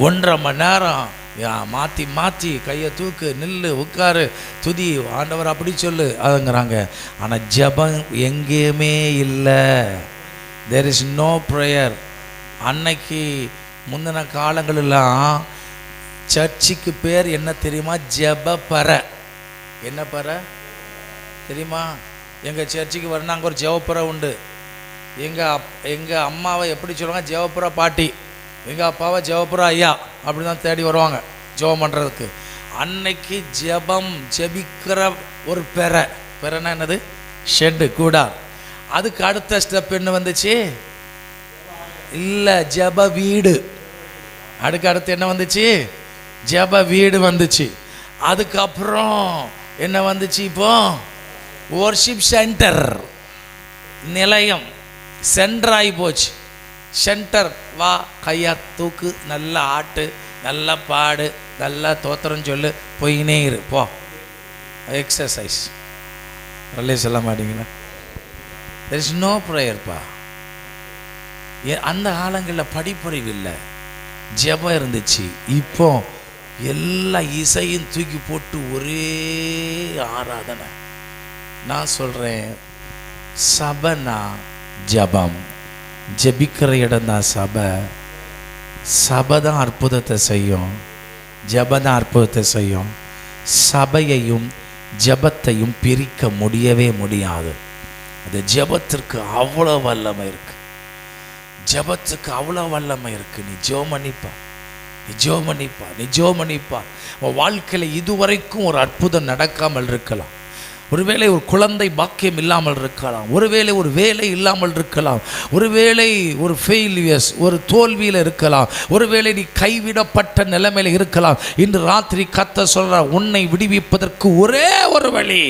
1.5 மணி நேரம் மாற்றி மாற்றி கையை தூக்கு, நில்லு, உட்காரு, துதி, ஆண்டவர் அப்படி சொல்லு அதுங்கிறாங்க. ஆனால் ஜெபம் எங்கேயுமே இல்லை. There is no prayer. அன்னைக்கு முந்தின காலங்களெல்லாம் சர்ச்சுக்கு பேர் என்ன தெரியுமா? ஜெபப்பறை. என்ன பறை தெரியுமா? எங்கள் சர்ச்சுக்கு வரணும், அங்கே ஒரு ஜெபப்பறை உண்டு. எங்கள் அம்மாவை எப்படி சொல்லுவாங்க? ஜெபப்புற பாட்டி. எங்கள் அப்பாவை ஜெபப்புற ஐயா. அப்படி தான் தேடி வருவாங்க ஜெபம் பண்ணுறதுக்கு. அன்னைக்கு ஜெபிக்கிற ஒரு பெறைனா என்னது? ஷெட்டு, கூடார். அதுக்கு அடுத்த ஸ்டெப் என்ன வந்துச்சு? இல்லை, ஜெப வீடு. அடுத்து என்ன வந்துச்சு? ஜெப வீடு வந்துச்சு. அதுக்கப்புறம் என்ன வந்துச்சு? இப்போ வொர்ஷிப் சென்டர், நிலையம். சென்டர் ஆகி போச்சு. சென்டர், வா, கையா தூக்கு, நல்லா ஆட்டு, நல்லா பாடு, நல்லா தோத்திரம் சொல்லு, போயினே இரு, போ. எக்ஸசைஸ் சொல்ல மாட்டீங்களா? தெர் இஸ் நோ ப்ரேயர்ப்பா. அந்த காலங்களில் படிப்பறிவு இல்லை, ஜெபம் இருந்துச்சு. இப்போ எல்லா இசையும் தூக்கி போட்டு ஒரே ஆராதனை. நான் சொல்கிறேன், சபைனா ஜெபம். ஜெபிக்கிற இடம் தான் சபை. சபை தான் அற்புதத்தை செய்யும், ஜெபம் தான் அற்புதத்தை செய்யும். சபையையும் ஜெபத்தையும் பிரிக்க முடியவே முடியாது. அது ஜெபத்திற்கு அவ்வளோ வல்லமை இருக்கு. ஜெபத்துக்கு அவ்வளோ வல்லமை இருக்கு. நீ ஜெபமணிப்பா. உன் வாழ்க்கையில் இதுவரைக்கும் ஒரு அற்புதம் நடக்காமல் இருக்கலாம். ஒருவேளை ஒரு குழந்தை பாக்கியம் இல்லாமல் இருக்கலாம், ஒருவேளை ஒரு வேலை இல்லாமல் இருக்கலாம், ஒருவேளை ஒரு ஃபெயிலியர்ஸ், ஒரு தோல்வியில் இருக்கலாம், ஒருவேளை நீ கைவிடப்பட்ட நிலைமையில் இருக்கலாம். இன்று ராத்திரி கர்த்தர் சொல்றார், உன்னை விடுவிப்பதற்கு ஒரே ஒரு வழி.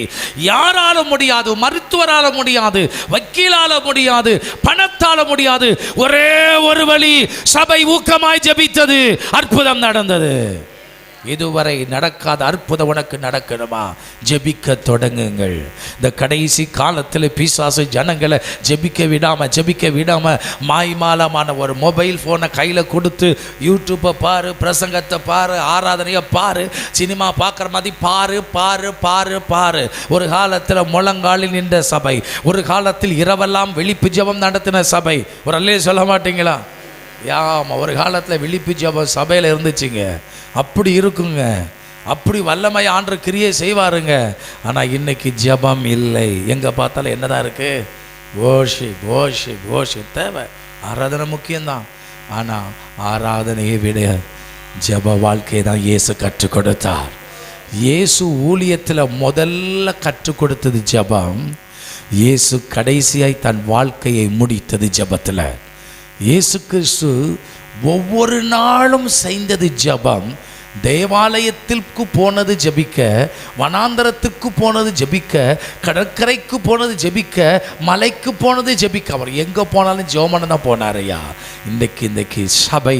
யாரால முடியாது, மருத்துவரால முடியாது, வக்கீலால முடியாது, பணத்தால முடியாது. ஒரே ஒரு வழி. சபை ஊக்கமாய் ஜெபித்தது, அற்புதம் நடந்தது. இதுவரை நடக்காத அற்புதம் உனக்கு நடக்கணுமா? ஜெபிக்க தொடங்குங்கள். இந்த கடைசி காலத்தில் பிசாசு ஜனங்களை ஜெபிக்க விடாம மாய்மாலமான ஒரு மொபைல் ஃபோனை கையில் கொடுத்து யூடியூப்பை பாரு, பிரசங்கத்தை பாரு, ஆராதனையை பாரு, சினிமா பார்க்குற மாதிரி பாரு. ஒரு காலத்தில் முழங்காலில் நின்ற சபை, ஒரு காலத்தில் இரவெல்லாம் விழிப்பு ஜெபம் நடத்தின சபை. ஒரு அல்லே சொல்ல மாட்டீங்களா? யாமா, ஒரு காலத்தில் விழிப்பு ஜெபம் சபையில் இருந்துச்சுங்க. அப்படி இருக்குங்க, அப்படி வல்லமை ஆண்டு கிரியை செய்வாருங்க. ஆனால் இன்னைக்கு ஜெபம் இல்லை. எங்கே பார்த்தாலும் என்னதான் இருக்கு? ஓஷிப் தேவை. ஆராதனை முக்கியம்தான். ஆனால் ஆராதனையை விட ஜெப வாழ்க்கையை தான் இயேசு கற்றுக் கொடுத்தார். இயேசு ஊழியத்தில் முதல்ல கற்றுக் கொடுத்தது ஜெபம். இயேசு கடைசியாய் தன் வாழ்க்கையை முடித்தது ஜெபத்தில். இயேசு கிறிஸ்து ஒவ்வொரு நாளும் செய்தது ஜெபம். தேவாலயத்திற்கு போனது ஜெபிக்க, வனாந்தரத்துக்கு போனது ஜெபிக்க, கடற்கரைக்கு போனது ஜெபிக்க, மலைக்கு போனது ஜெபிக்க. அவர் எங்கே போனாலும் ஜெபம் தான் போனார். ஐயா, இன்றைக்கு சபை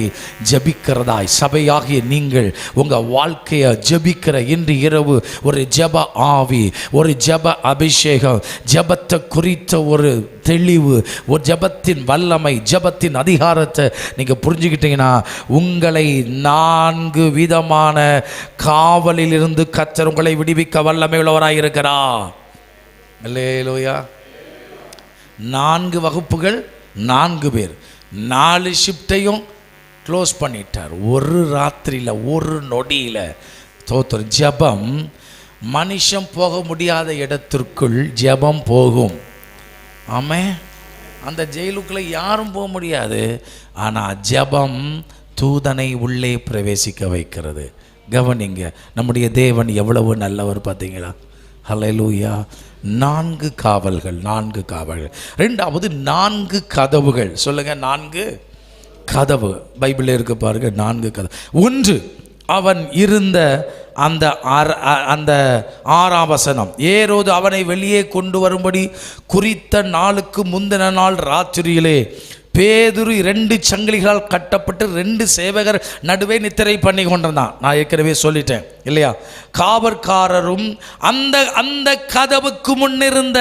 ஜெபிக்கிறதாய், சபையாகிய நீங்கள் உங்கள் வாழ்க்கையை ஜெபிக்கிற இன்று இரவு ஒரு ஜெப ஆவி, ஒரு ஜெப அபிஷேகம், ஜெபத்தை குறித்த ஒரு தெளிவு, ஒரு ஜெபத்தின் வல்லமை, ஜெபத்தின் அதிகாரத்தை நீங்கள் புரிஞ்சுக்கிட்டீங்கன்னா உங்களை 4 விதமான காவலில் இருந்து கர்த்தர் உங்களை விடுவிக்க வல்லமை உள்ளவராய் இருக்கிறார். அல்லேலூயா. 4 வகுப்புகள், 4 பேர், 4 ஷிஃப்டையும் க்ளோஸ் பண்ணிட்டார். ஒரு ராத்திரியில், ஒரு நொடியில். தோத்தர் ஜெபம். மனுஷன் போக முடியாத இடத்திற்குள் ஜெபம் போகும். ஆமே, அந்த ஜெயிலுக்குள்ளே யாரும் போக முடியாது. ஆனால் ஜெபம் தூதனை உள்ளே பிரவேசிக்க வைக்கிறது. கவனிங்க, நம்முடைய தேவன் எவ்வளவு நல்லவர் பார்த்தீங்களா? ஹல்லேலூயா. 4 காவல்கள், 4 காவல்கள். 2வது 4 கதவுகள். சொல்லுங்க, 4 கதவு. பைபிளில் இருக்கு பாருங்க, 4 கதவு. 1 அவன் இருந்த அந்த அந்த 6ஆம் வசனம், ஏரோது அவனை வெளியே கொண்டு வரும்படி குறித்த நாளுக்கு முந்தின நாள் ராத்திரியிலே பேதுரு 2 சங்கிலிகளால் கட்டப்பட்டு 2 சேவகர் நடுவே நித்திரை பண்ணி கொண்டிருந்தான். நான் ஏற்கனவே சொல்லிட்டேன் இல்லையா? காவற்காரரும் அந்த அந்த கதவுக்கு முன்னிருந்த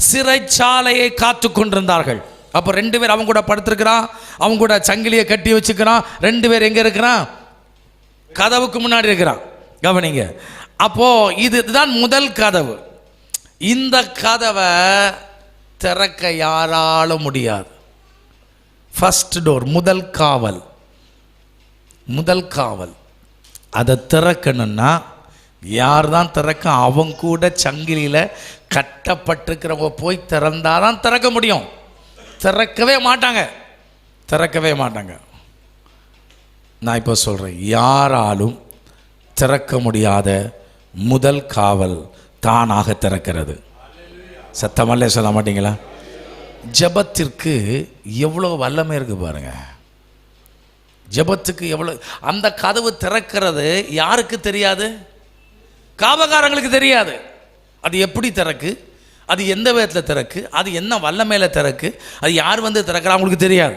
சிறைச்சாலையை காத்து கொண்டிருந்தார்கள். அப்போ 2 பேர் அவங்க கூட படுத்திருக்கிறான், அவங்க கூட சங்கிலியை கட்டி வச்சுக்கிறான். 2 பேர் எங்கே இருக்கிறான்? கதவுக்கு முன்னாடி இருக்கிறான். கவனிங்க. அப்போ இதுதான் முதல் கதவு. இந்த கதவை திறக்க யாராலும் முடியாது. ஃபர்ஸ்ட் டோர், முதல் காவல். முதல் காவல் அதை திறக்கணும்னா யார் தான் திறக்க? அவங்க கூட சங்கிலியில் கட்டப்பட்டிருக்கிறவங்க போய் திறந்தாதான் திறக்க முடியும். திறக்கவே மாட்டாங்க, திறக்கவே மாட்டாங்க. நான் இப்போ சொல்கிறேன், யாராலும் திறக்க முடியாத முதல் காவல் தானாக திறக்கிறது. சத்தமல்ல சொல்ல மாட்டீங்களா? ஜெபத்திற்கு எவ்வளோ வல்லமை இருக்கு பாருங்க. ஜெபத்துக்கு எவ்வளோ. அந்த கதவு திறக்கிறது யாருக்கு தெரியாது? காவல்காரங்களுக்கு தெரியாது. அது எப்படி திறக்கு, அது எந்த விதத்தில் திறக்கு, அது என்ன வல்லமையில் திறக்கு, அது யார் வந்து திறக்கிறா அவங்களுக்கு தெரியாது.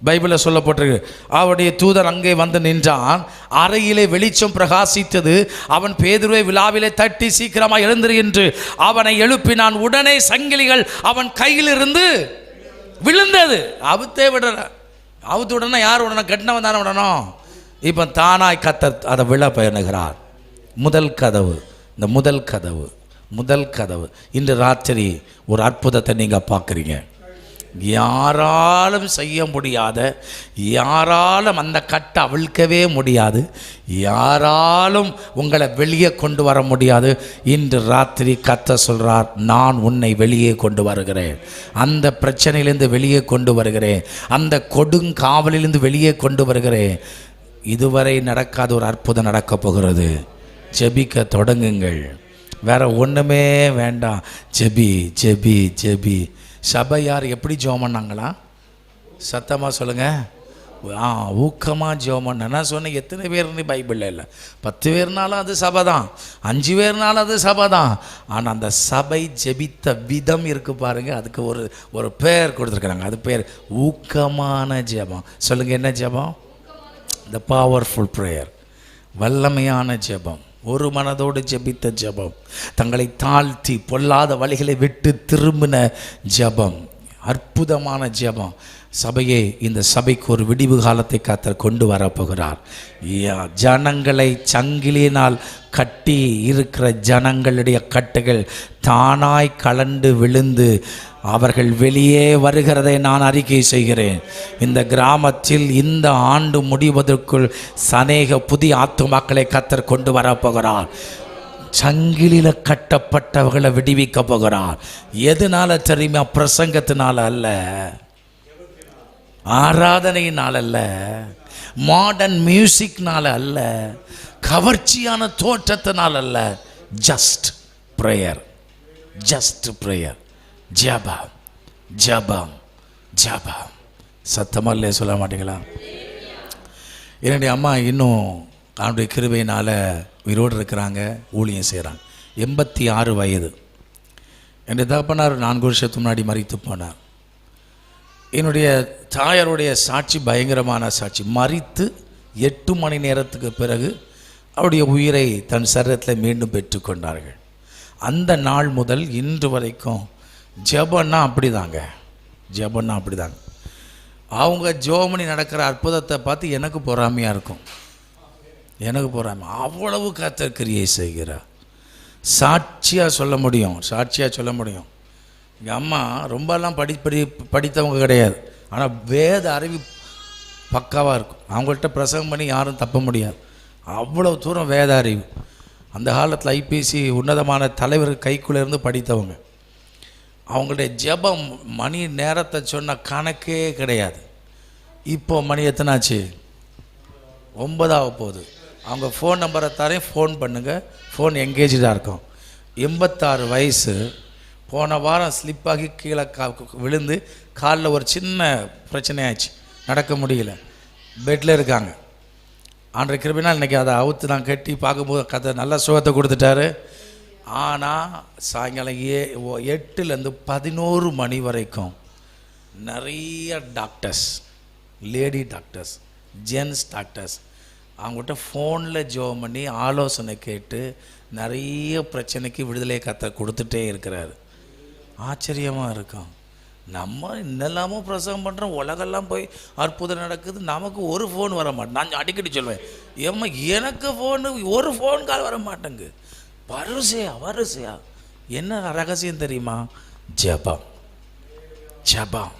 பைபிளில் சொல்லப்பட்டிருக்கு, அவருடைய தூதன் அங்கே வந்து நின்றான், அறையிலே வெளிச்சம் பிரகாசித்தது, அவன் பேதுருவை விழாவிலே தட்டி சீக்கிரமாக எழுந்திரு என்று அவனை எழுப்பினான். உடனே சங்கிலிகள் அவன் கையிலிருந்து விழுந்தது. அவுத்தே விடற, அவுத்து விடனா யார் விடணும்? கட்டினவன் தானே விடணும். இப்போ தானாய் கர்த்தர் அதை விழ பயணுகிறார். முதல் கதவு, இந்த முதல் கதவு, முதல் கதவு. இன்று ராத்திரி ஒரு அற்புதத்தை நீங்கள் பார்க்குறீங்க. யாராலும் செய்ய முடியாத, யாராலும் அந்த கட்டை அவிழ்க்கவே முடியாது, யாராலும் உங்களை வெளியே கொண்டு வர முடியாது. இன்று ராத்திரி கர்த்தர் சொல்கிறார், நான் உன்னை வெளியே கொண்டு வருகிறேன், அந்த பிரச்சனையிலிருந்து வெளியே கொண்டு வருகிறேன், அந்த கொடுங்காவலிலிருந்து வெளியே கொண்டு வருகிறேன். இதுவரை நடக்காத ஒரு அற்புதம் நடக்கப் போகிறது. ஜெபிக்க தொடங்குங்கள். வேற ஒன்றுமே வேண்டாம். ஜெபி ஜெபி ஜெபி. சபையார் எப்படி ஜெபம் பண்ணாங்களா? சத்தமாக சொல்லுங்கள். ஊக்கமாக ஜெபம் பண்ண. நான் சொன்னேன், எத்தனை பேர்னு பைபிளில் இல்லை. 10 பேர்னாலும் அது சபை தான், 5 பேர்னாலும் அது சபை தான். ஆனால் அந்த சபை ஜெபித்த விதம் இருக்குது பாருங்கள், அதுக்கு ஒரு பேர் கொடுத்துருக்குறாங்க. அது பேர் ஊக்கமான ஜெபம். சொல்லுங்கள், என்ன ஜெபம்? த பவர்ஃபுல் ப்ரேயர். வல்லமையான ஜெபம், ஒரு மனதோடு ஜெபித்த ஜெபம், தங்களை தாழ்த்தி பொல்லாத வழிகளை விட்டு திரும்பின ஜெபம், அற்புதமான ஜெபம். சபையே, இந்த சபைக்கு ஒரு விடிவு காலத்தை கர்த்தர் கொண்டு வரப்போகிறார். ஜனங்களை சங்கிலியினால் கட்டி இருக்கிற ஜனங்களுடைய கட்டுகள் தானாய் கலண்டு விழுந்து அவர்கள் வெளியே வருகிறதை நான் அறிக்கை செய்கிறேன். இந்த கிராமத்தில் இந்த ஆண்டு முடிவதற்குள் அநேக புதிய ஆத்துமாக்களை கர்த்தர் கொண்டு வரப்போகிறார். சங்கிலியில் கட்டப்பட்டவர்களை விடுவிக்க போகிறார். எதனால தெரியுமா? பிரசங்கத்தினால அல்ல, ஆராதனையினால் அல்ல, மாடர்ன் மியூசிக்னால அல்ல, கவர்ச்சியான தோற்றத்தினால் அல்ல. Just prayer, just prayer. ஜபம் ஜபம் ஜபம். சத்தமல்ல சொல்ல மாட்டீங்களா? என்னுடைய அம்மா இன்னும் அவனுடைய கிருபையினால் உயிரோடு இருக்கிறாங்க, ஊழியம் செய்கிறாங்க. 86 வயது. என்னுடைய தகப்பனார் 4 வருஷத்துக்கு முன்னாடி மரித்து போனார். என்னுடைய தாயாருடைய சாட்சி பயங்கரமான சாட்சி. மரித்து 8 மணி நேரத்துக்கு பிறகு அவருடைய உயிரை தன் சரீரத்தில் மீண்டும் பெற்றுக்கொண்டார்கள். அந்த நாள் முதல் இன்று வரைக்கும் ஜெபம்னா அப்படி தாங்க, ஜெபம்னா அப்படி தாங்க. அவங்க ஜெபமணி நடக்கிற அற்புதத்தை பார்த்து எனக்கு பொறாமையாக இருக்கும், எனக்கு பொறாமை. அவ்வளவு கர்த்தர் கிரியை செய்கிறார். சாட்சியாக சொல்ல முடியும், சாட்சியாக சொல்ல முடியும். எங்கள் அம்மா ரொம்பலாம் படித்தவங்க கிடையாது, ஆனால் வேத அறிவு பக்காவாக இருக்கும். அவங்கள்ட்ட பிரசங்கம் பண்ணி யாரும் தப்ப முடியாது, அவ்வளோ தூரம் வேத அறிவு. அந்த காலத்தில் ஐபிசி உன்னதமான தலைவர் கைக்குள்ளே இருந்து படித்தவங்க. அவங்களுடைய ஜெபம் மணி நேரத்தை சொன்ன கணக்கே கிடையாது. இப்போ மணி எத்தனாச்சு? 9 போகுது. அவங்க ஃபோன் நம்பரை தரேன், ஃபோன் பண்ணுங்கள், ஃபோன் எங்கேஜாக இருக்கும். 86 வயசு. போன வாரம் ஸ்லிப்பாகி கீழே விழுந்து காலில் ஒரு சின்ன பிரச்சனை ஆச்சு, நடக்க முடியல, பெட்டில் இருக்காங்க. ஆண்டவர் கிருபையினால் இன்றைக்கி அதை அவுத்து நான் கட்டி பார்க்கும்போது கதை நல்ல சுகத்தை கொடுத்துட்டாரு. ஆனால் சாயங்காலம் 8லேருந்து 11 மணி வரைக்கும் நிறைய doctors, lady doctors, gents doctors அவங்ககிட்ட ஃபோனில் ஜெபம் பண்ணி ஆலோசனை கேட்டு நிறைய பிரச்சனைக்கு விடுதலை கர்த்தர் கொடுத்துட்டே இருக்கிறாரு. ஆச்சரியமாக இருக்கும். நம்ம இன்னெல்லாமும் பிரசவம் பண்ணுறோம், உலகெல்லாம் போய் அற்புதம் நடக்குது, நமக்கு ஒரு ஃபோன் வர மாட்டேன். நான் அடிக்கடி சொல்வேன், ஏம்மா எனக்கு ஃபோனு ஒரு ஃபோன் கால் வர மாட்டேங்க. வரிசையா என்ன ரகசியம் தெரியுமா? ஜெபம். ஜெபம்,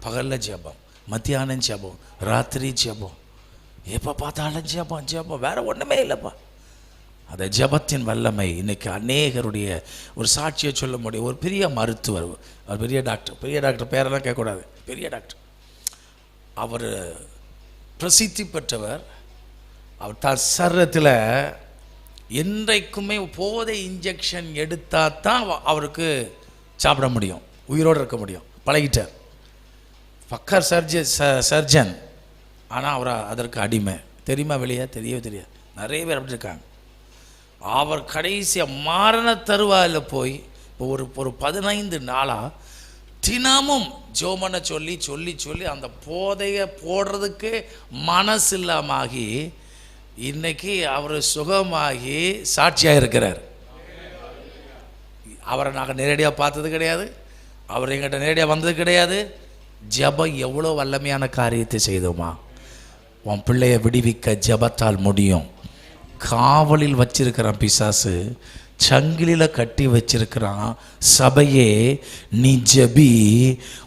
பகலில் ஜெபம், மத்தியானம் ஜெபம், ராத்திரி ஜெபம், எப்போ பார்த்தாலும் ஜெபம் ஜெபம், வேறு ஒன்றுமே இல்லைப்பா. அந்த ஜெபத்தின் வல்லமை இன்றைக்கி அநேகருடைய ஒரு சாட்சியை சொல்ல முடியும். ஒரு பெரிய மருத்துவர், ஒரு பெரிய டாக்டர் பேரெல்லாம் கேட்கக்கூடாது, பெரிய டாக்டர், அவர் பிரசித்தி பெற்றவர். அவர் தான் சரீரத்தில் என்றைக்குமே போதை இன்ஜெக்ஷன் எடுத்தால் தான் அவருக்கு சாப்பிட முடியும், உயிரோடு இருக்க முடியும். பழகிட்டார். பக்கர் சர்ஜன், ஆனால் அவர் அதற்கு அடிமை. தெரியுமா? வெளியே தெரியவே தெரியாது. நிறைய பேர் அப்படி இருக்காங்க. அவர் கடைசியாக மரண தருவாயில் போய் இப்போ ஒரு 15 நாளாக தினமும் ஜோமனை சொல்லி சொல்லி சொல்லி அந்த போதையை போடுறதுக்கு மனசு இல்லாமகி இன்னைக்கு அவர் சுகமாகி சாட்சியாக இருக்கிறார். அவரை நாங்கள் நேரடியாக பார்த்தது கிடையாது, அவர் எங்கிட்ட நேரடியாக வந்தது கிடையாது. ஜெபம் எவ்வளோ வல்லமையான காரியத்தை செய்தோமா? உன் பிள்ளையை விடுவிக்க ஜெபத்தால் முடியும். காவலில் வச்சிருக்கிறான் பிசாசு, சங்கிலியில் கட்டி வச்சிருக்கிறான் சபையே. நீ ஜெபி,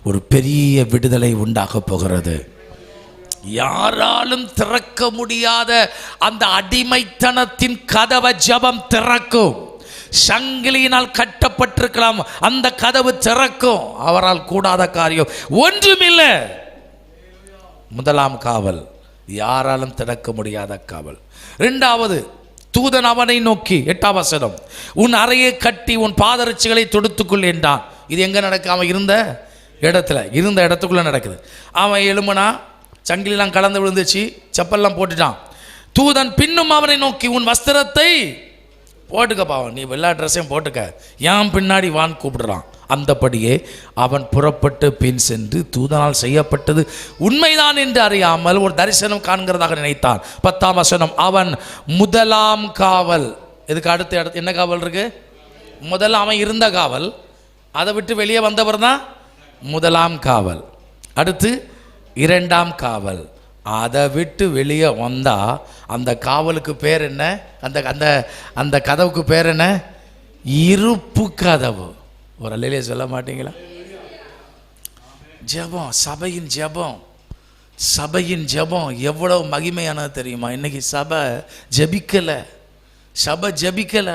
ஒரு பெரிய விடுதலை உண்டாக போகிறது. யாராலும் திறக்க முடியாத அந்த அடிமைத்தனத்தின் கதவை ஜெபம் திறக்கும். சங்கிலியினால் கட்டப்பட்டிருக்கலாம், அந்த கதவு திறக்கும். அவரால் கூடாத காரியம் ஒன்றுமில்லை. முதலாம் காவல், யாராலும் திறக்க முடியாத காவல். 2வது, தூதன் அவனை நோக்கி 8ஆம் வசனம், உன் அறையை கட்டி உன் பாதரட்சிகளை தொடுத்துக்கொள் என்றான். இது எங்கே நடக்கு? அவன் இருந்த இடத்துக்குள்ளே நடக்குது. அவன் எழும்புனா, சங்கிலாம் கலந்து விழுந்துச்சு, செப்பல்லாம் போட்டுட்டான். தூதன் பின்னும் அவனை நோக்கி, உன் வஸ்திரத்தை போட்டுக்கப்பா, நீ எல்லா ட்ரெஸ்ஸையும் போட்டுக்க, ஏன் பின்னாடி வான் கூப்பிடுறான். அந்தபடியே அவன் புறப்பட்டு பின் சென்று தூதனால் செய்யப்பட்டது உண்மைதான் என்று அறியாமல் ஒரு தரிசனம் காண்கிறதாக நினைத்தான். 10ஆம் வசனம், அவன் முதலாம் காவல். இதுக்கு அடுத்து என்ன காவல் இருக்கு? முதல்ல அவன் இருந்த காவல், அதை விட்டு வெளியே வந்தவர் தான் முதலாம் காவல். அடுத்து 2ஆம் காவல், அதை விட்டு வெளியே வந்தா அந்த காவலுக்கு பேர் என்ன? அந்த அந்த அந்த கதவுக்கு பேர் என்ன? இருப்பு கதவு. ஒரு அல்லையிலே சொல்ல மாட்டீங்களா? ஜெபம், சபையின் ஜெபம் எவ்வளவு மகிமையானது தெரியுமா? இன்னைக்கு சபை ஜெபிக்கலை.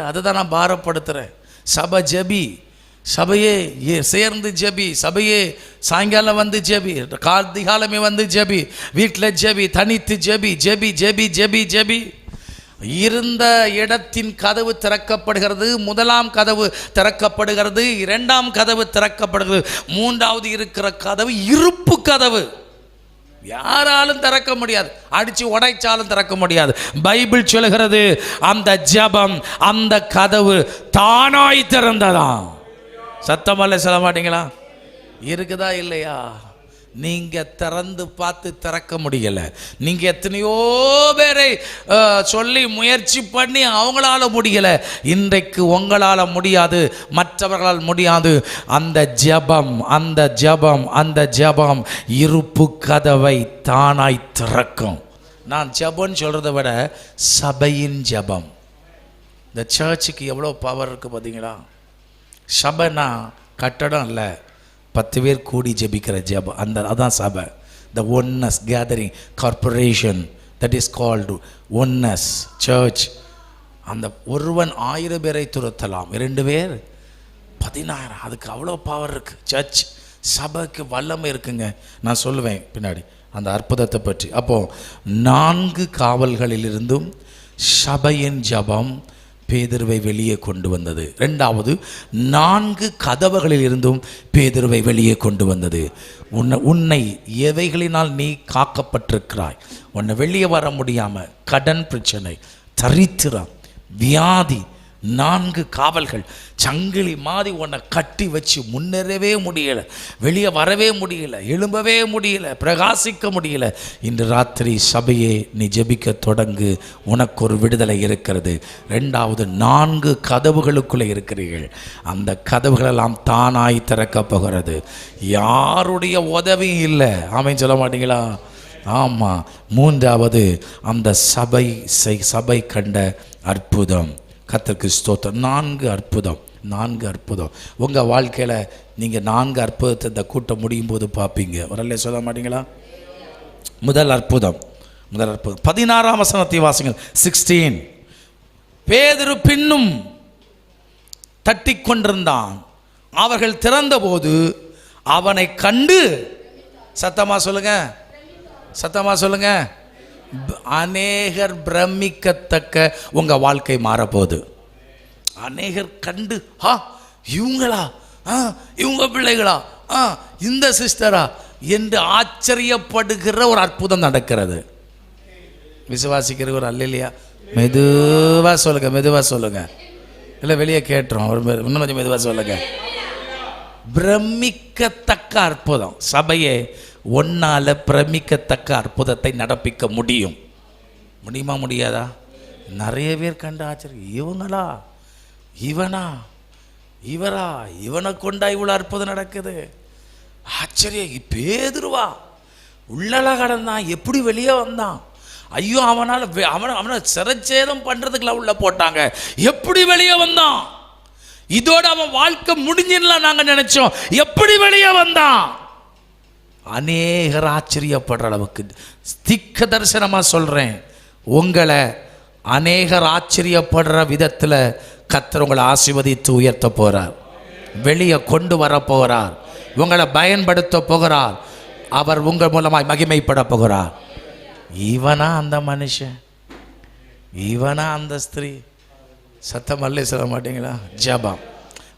அதை தான் நான் பாரப்படுத்துகிறேன். சபையே சேர்ந்து ஜெபி, சபையே சாயங்காலம் வந்து ஜெபி, காலமே வந்து ஜெபி, வீட்டில் ஜெபி, தனித்து ஜெபி. இருந்த இடத்தின் கதவு திறக்கப்படுகிறது. முதலாம் கதவு திறக்கப்படுகிறது, 2ஆம் கதவு திறக்கப்படுகிறது, 3வது இருக்கிற கதவு இருப்பு கதவு. யாராலும் திறக்க முடியாது, அடிச்சு உடைச்சாலும் திறக்க முடியாது. பைபிள் சொல்கிறது, அந்த ஜெபம், அந்த கதவு தானாய் திறந்ததாம். சத்தமல்ல சொல்ல மாட்டீங்களா? இருக்குதா இல்லையா? நீங்கள் திறந்து பார்த்து திறக்க முடியலை. நீங்கள் எத்தனையோ பேரை சொல்லி முயற்சி பண்ணி அவங்களால முடியலை. இன்றைக்கு உங்களால் முடியாது, மற்றவர்களால் முடியாது. அந்த ஜெபம் இருப்பு கதவை தானாய் திறக்கும். நான் ஜெபம்னு சொல்கிறத விட சபையின் ஜெபம், இந்த சர்ச்சுக்கு எவ்வளோ பவர் இருக்குது பார்த்தீங்களா? சபைனா கட்டடம் இல்லை, 10 பேர் கூடி ஜெபிக்கிற ஜெபம், அதான் சபை. The oneness gathering corporation, that is called oneness church. அந்த ஒருவன் 1000 பேரை துரத்தலாம், 2 பேர் 10000. அதுக்கு அவ்வளோ பவர் இருக்குது. சர்ச் சபைக்கு வல்லமை இருக்குங்க. நான் சொல்லுவேன் பின்னாடி அந்த அற்புதத்தை பற்றி. அப்போது 4 காவல்களிலிருந்தும் சபையின் ஜெபம் பேதுருவை வெளியே கொண்டு வந்தது. ரெண்டாவது, 4 கதவுகளில் இருந்தும் பேதுருவை வெளியே கொண்டு வந்தது. உன்னை எவைகளினால் நீ காக்கப்பட்டிருக்கிறாய்? உன்னை வெளியே வர முடியாமல் கடன் பிரச்சனை, தரித்திரம், வியாதி, 4 காவல்கள் சங்கிலி மாதிரி உன்னை கட்டி வச்சு முன்னேறவே முடியலை, வெளியே வரவே முடியல, எழும்பவே முடியல, பிரகாசிக்க முடியல. இன்று ராத்திரி சபையே நீ ஜெபிக்க தொடங்கு, உனக்கு ஒரு விடுதலை இருக்கிறது. ரெண்டாவது, 4 கதவுகளுக்குள்ளே இருக்கிறீர்கள். அந்த கதவுகளெல்லாம் தானாய் திறக்க போகிறது. யாருடைய உதவியும் இல்லை. ஆமென் சொல்ல மாட்டீங்களா? ஆமாம். மூன்றாவது, அந்த சபை கண்ட அற்புதம். கர்த்தருக்கு ஸ்தோத்திரம். 4 அற்புதம், 4 அற்புதம். உங்கள் வாழ்க்கையில் நீங்கள் 4 அற்புதத்தை இந்த கூட்டம் முடியும் போது பார்ப்பீங்க. வரல சொல்ல மாட்டீங்களா? முதல் அற்புதம் 16ஆம் வசனத்தை வாசிங்கள். 16. பேதுரு பின்னும் தட்டி கொண்டிருந்தான். அவர்கள் திறந்தபோது அவனை கண்டு, சத்தமா சொல்லுங்க, சத்தமா சொல்லுங்க, அநேகர் பிரமிக்கத்தக்க உங்க வாழ்க்கை மாறப்போகுது. அநேகர் கண்டு, இவங்களா, இவங்க பிள்ளைகளா, இந்த சிஸ்டரா என்று ஆச்சரியப்படுகிற ஒரு அற்புதம் நடக்கிறது. விசுவாசிக்கிற ஒரு அல்லையா? மெதுவா சொல்லுங்க, மெதுவா சொல்லுங்க. இல்லை வெளியே கேட்டுரும். இன்னும் கொஞ்சம் மெதுவா சொல்லுங்க. பிரமிக்கத்தக்க அற்புதம். சபையே, ஒன்னால பிரமிக்கத்தக்க அற்புதத்தை நடப்பிக்க முடியும். முடியுமா முடியாதா? நிறைய பேர் கண்டு ஆச்சரியம். இவங்களா, இவனா, இவரா, இவனை கொண்டா இவ்வளோ அற்புதம் நடக்குது. ஆச்சரியம். பேதுருவா உள்ளல கடந்தான், எப்படி வெளியே வந்தான்? ஐயோ, அவனை சிரச்சேதம் பண்றதுக்குள்ள உள்ள போட்டாங்க, எப்படி வெளியே வந்தான்? இதோட அவன் வாழ்க்கை முடிஞ்சிடலாம் நாங்க நினைச்சோம், எப்படி வெளியே வந்தான்? அநேகர் ஆச்சரியப்படுற அளவுக்கு திக்க தரிசனமா சொல்றேன், உங்களை அநேகர் ஆச்சரியப்படுற விதத்தில் கர்த்தர் உங்களை ஆசீர்வதித்து உயர்த்த போறார், வெளியே கொண்டு வர போகிறார், உங்களை பயன்படுத்த போகிறார், அவர் உங்கள் மூலமாய் மகிமைப்பட போகிறார். இவனா அந்த மனுஷன், இவனா அந்த ஸ்திரீ? சத்தம் அல்ல சொல்ல மாட்டீங்களா? ஜபம்.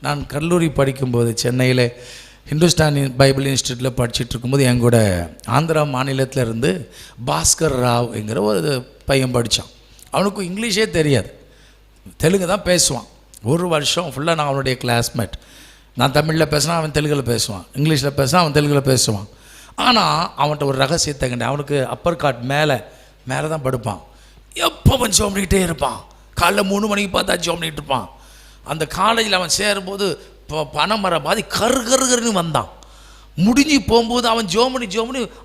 நான் கல்லூரி படிக்கும்போது சென்னையில் ஹிந்துஸ்தான் பைபிள் இன்ஸ்டியூட்டில் படிச்சுட்டு இருக்கும்போது என் கூட ஆந்திரா மாநிலத்தில் இருந்து பாஸ்கர் ராவ் என்கிற ஒரு பையன் படித்தான். அவனுக்கு இங்கிலீஷே தெரியாது, தெலுங்கு தான் பேசுவான். ஒரு வருஷம் ஃபுல்லாக நான் அவனுடைய கிளாஸ்மேட். நான் தமிழில் பேசினா அவன் தெலுங்கில் பேசுவான், இங்கிலீஷில் பேசினா அவன் தெலுங்கில் பேசுவான். ஆனால் அவன்கிட்ட ஒரு ரகசியத்தை கண்டேன். அவனுக்கு அப்பர் காட் மேலே தான் படுப்பான். எப்போ அவன் ஜோம் பண்ணிக்கிட்டே இருப்பான். காலைல 3 மணிக்கு பார்த்தா ஜோம் பண்ணிகிட்டு இருப்பான். அந்த காலேஜில் அவன் சேரும்போது பனைமர மாதிரி கருன்னு வந்தான். முடிஞ்சு போகும்போது அவன் ஜோமணி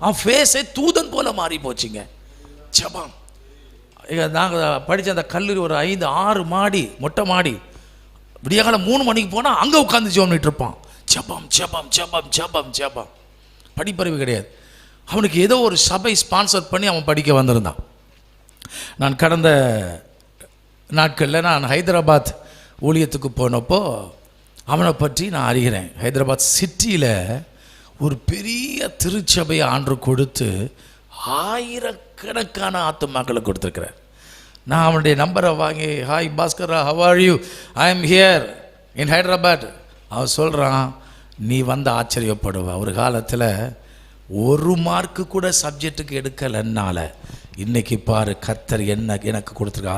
அவன் ஃபேஸே தூதன் போல மாறி போச்சுங்க. ஜபம். நாங்கள் படித்த அந்த கல்லூரி ஒரு 5-6 மாடி, மொட்டை மாடி. விடியகாலம் 3 மணிக்கு போனால் அங்கே உட்காந்து ஜோம் பண்ணிட்டு இருப்பான். ஜபம் ஜபம் ஜபம் ஜபம் ஜபம். படிப்பறிவு கிடையாது. அவனுக்கு ஏதோ ஒரு சபை ஸ்பான்சர் பண்ணி அவன் படிக்க வந்திருந்தான். நான் கடந்த நாட்களில் நான் ஹைதராபாத் ஊழியத்துக்கு போனப்போ அவனை பற்றி நான் அறிகிறேன். ஹைதராபாத் சிட்டியில் ஒரு பெரிய திருச்சபையை ஆண்டு கொடுத்து ஆயிரக்கணக்கான ஆத்துமாக்களை கொடுத்துருக்கிறார். நான் அவனுடைய நம்பரை வாங்கி, hi Bhaskara, how are you, I am here in Hyderabad. அவன் சொல்கிறான், நீ வந்து ஆச்சரியப்படுவ. ஒரு காலத்தில் 1 மார்க்கு கூட சப்ஜெக்டுக்கு எடுக்கலைன்னால இன்றைக்கி பாரு கர்த்தர் எனக்கு கொடுத்துருக்க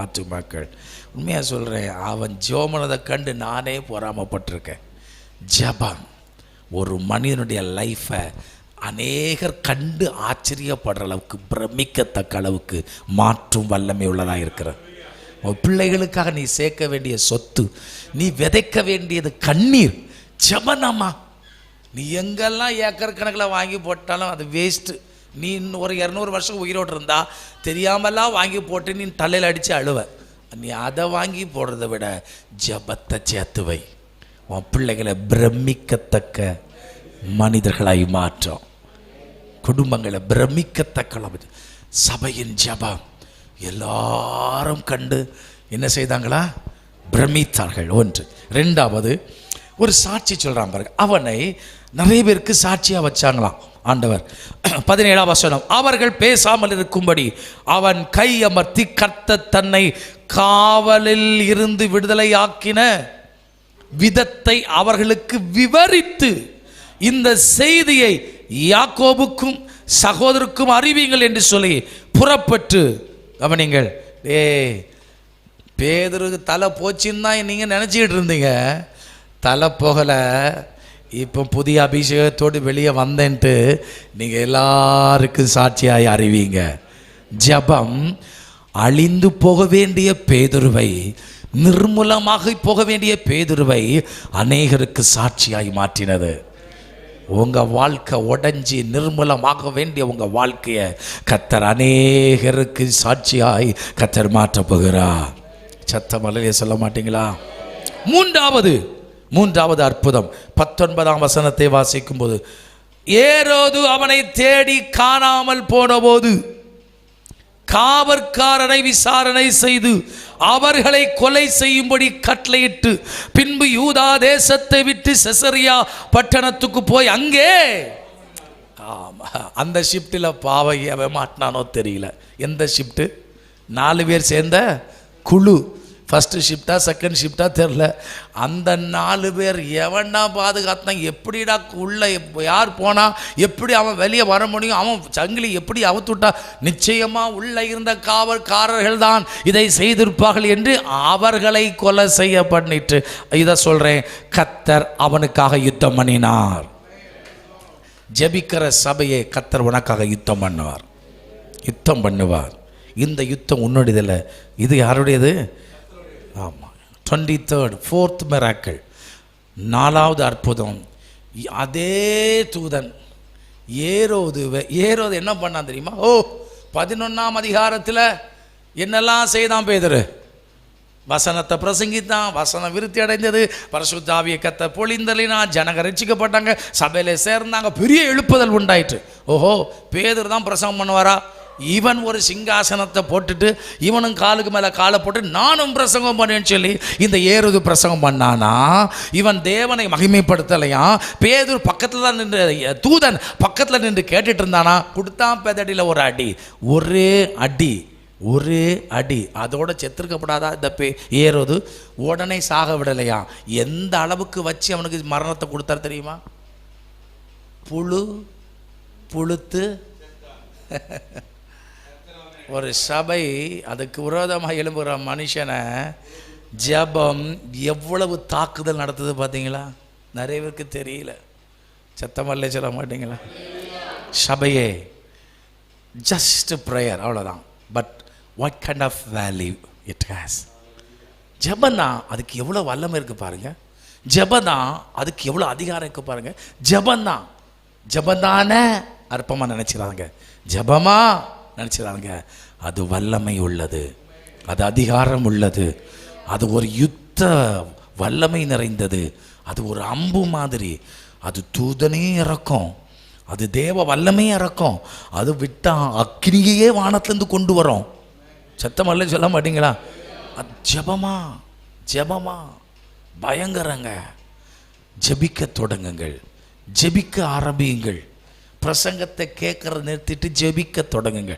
ஆத்துமாக்கள். உண்மையாக சொல்கிறேன், அவன் ஜோமனதை கண்டு நானே பொறாமப்பட்டிருக்கேன். ஜபம் ஒரு மனிதனுடைய லைஃப்பை அநேகர் கண்டு ஆச்சரியப்படுற அளவுக்கு, பிரமிக்கத்தக்க அளவுக்கு மாற்றும் வல்லமை உள்ளதாக இருக்கிறது. உன் பிள்ளைகளுக்காக நீ சேர்க்க வேண்டிய சொத்து, நீ விதைக்க வேண்டியது கண்ணீர், ஜபனம்மா. நீ எங்கெல்லாம் ஏக்கர் கணக்கில் வாங்கி போட்டாலும் அது வேஸ்ட்டு. நீ இன்னும் ஒரு 200 வருஷம் உயிரோடு இருந்தா தெரியாமலாம் வாங்கி போட்டு நீ தலையில் அடித்து அழுவ. நீ அதை வாங்கி போடுறதை விட ஜபத்தை சேர்த்து வை. உன் பிள்ளைகளை பிரமிக்கத்தக்க மனிதர்களாய் மாற்றும், குடும்பங்களை பிரமிக்கத்தக்க சபையின் ஜபம் எல்லாரும் கண்டு என்ன செய்தாங்களா? பிரமித்தார்கள். 1. 2வது ஒரு சாட்சி சொல்கிறான் பாருங்க. அவனை நிறைய பேருக்கு சாட்சியாக வச்சாங்களாம். ஆண்டவர். 17ஆம் வசனம், அவர்கள் பேசாமல் இருக்கும்படி அவன் கை அமர்த்தி கர்த்தர் தன்னை காவலில் இருந்து விடுதலையாக்கின விதத்தை அவர்களுக்கு விவரித்து இந்த செய்தியை யாக்கோபுக்கும் சகோதரருக்கும் அறிவிங்கள் என்று சொல்லி புறப்பட்டு, கவனிங்கள், பேதுருக்கு தலை போச்சுன்னு தான் நீங்கள் நினச்சிக்கிட்டு இருந்தீங்க. தலை போகலை. இப்போ புதிய அபிஷேகத்தோடு வெளியே வந்தேன்ட்டு நீங்கள் எல்லாருக்கும் சாட்சியாய் அறிவிங்க. ஜபம் அழிந்து போக வேண்டிய பேதுருவை, நிர்மூலமாக போக வேண்டிய பேதுருவை அநேகருக்கு சாட்சியாய் மாற்றினது. உங்கள் வாழ்க்கை உடைஞ்சி நிர்மூலமாக வேண்டிய உங்கள் வாழ்க்கையை கர்த்தர் அநேகருக்கு சாட்சியாய் கர்த்தர் மாற்றப் போகிறார். சத்தமலையே சொல்ல மாட்டீங்களா? மூன்றாவது அற்புதம் 19ஆம் வசனத்தை வாசிக்கும் போது, ஏரோது அவனை தேடி காணாமல் போனபோது காவற்காரனை விசாரணை செய்து அவர்களை கொலை செய்யும்படி கட்டளையிட்டு பின்பு யூதா தேசத்தை விட்டு செசரியா பட்டணத்துக்கு போய் அங்கே, அந்த ஷிப்டில் பாவை அவன் மாட்டினானோ தெரியல. எந்த ஷிப்ட்டு? 4 பேர் சேர்ந்த குழு. ஃபஸ்ட்டு ஷிஃப்டா செகண்ட் ஷிஃப்டா தெரில. அந்த 4 பேர் எவனா பாதுகாத்தான்? எப்படிடா உள்ளே யார் போனால் எப்படி அவன் வெளியே வர முடியும்? அவன் சங்கிலி எப்படி அவுத்துட்டா? நிச்சயமாக உள்ளே இருந்த காவல்காரர்கள் தான் இதை செய்திருப்பார்கள் என்று அவர்களை கொலை செய்ய பண்ணிட்டு, இதை சொல்கிறேன், கர்த்தர் அவனுக்காக யுத்தம் பண்ணினார். ஜெபிக்கிற சபையை கர்த்தர் உனக்காக யுத்தம் பண்ணுவார். இந்த யுத்தம் உன்னுடையதில்லை, இது யாருடையது? ஆமாம். 23rd 4th மிராக்கிள், 4வது அற்புதம். அதே தூதன் ஏரோது என்ன பண்ணான் தெரியுமா? 11ஆம் அதிகாரத்தில் என்னெல்லாம் செய்தான் பேதுரு? வசனத்தை பிரசங்கித்தான், வசனம் விருத்தி அடைந்தது, பரிசுத்த ஆவியை கர்த்தர் பொழிந்தலினா, ஜனங்க ரட்சிக்கப்பட்டாங்க, சபையில் சேர்ந்தாங்க, பெரிய எழுப்புதல் உண்டாயிற்று. பேதுரு தான் பிரசங்கம் பண்ணுவாரா? இவன் ஒரு சிங்காசனத்தை போட்டுட்டு இவனும் காலுக்கு மேலே காலை போட்டு நானும் பிரசங்கம் பண்ணேன்னு சொல்லி இந்த ஏரோது பிரசங்கம் பண்ணானா, இவன் தேவனை மகிமைப்படுத்தலையா? பேதுரு பக்கத்தில் தான் நின்று, தூதன் பக்கத்தில் நின்று கேட்டுட்டு இருந்தானா? கொடுத்தான் பெதடியில் ஒரே அடி. அதோட செத்துருக்கப்படாதா இந்த ஏரோது? உடனே சாக விடலையா? எந்த அளவுக்கு வச்சு அவனுக்கு மரணத்தை கொடுத்தார் தெரியுமா? புழுத்து ஒரு சபை அதுக்கு விரோதமாக எழும்புகிற மனுஷனை ஜபம் எவ்வளவு தாக்குதல் நடத்துது பார்த்தீங்களா? நிறைய பேருக்கு தெரியல. சத்தமல்ல சொல்ல மாட்டீங்களா? சபையே ஜஸ்ட் ப்ரேயர், அவ்வளோதான். But what kind of value it has? ஜபன்னா அதுக்கு எவ்வளோ வல்லமை இருக்குது பாருங்க. ஜபன்னா அதுக்கு எவ்வளோ அதிகாரம் இருக்குது பாருங்க. ஜபந்தானே அற்பமாக நினச்சிடாங்க, ஜபமா நினச்சிடாங்க. அது வல்லமை உள்ளது, அது அதிகாரம் உள்ளது, அது ஒரு யுத்த வல்லமை நிறைந்தது, அது ஒரு அம்பு மாதிரி, அது தூதனே இறக்கும், அது தேவ வல்லமே இறக்கும், அது விட்டா அக்னியே வானத்திலிருந்து கொண்டு வரும். சத்தமல்ல சொல்ல மாட்டீங்களா? அது ஜபமா பயங்கரங்க. ஜபிக்க தொடங்குங்கள், ஜபிக்க ஆரம்பியுங்கள். பிரசங்கத்தை கேட்கறத நிறுத்திட்டு ஜெபிக்க தொடங்குங்க.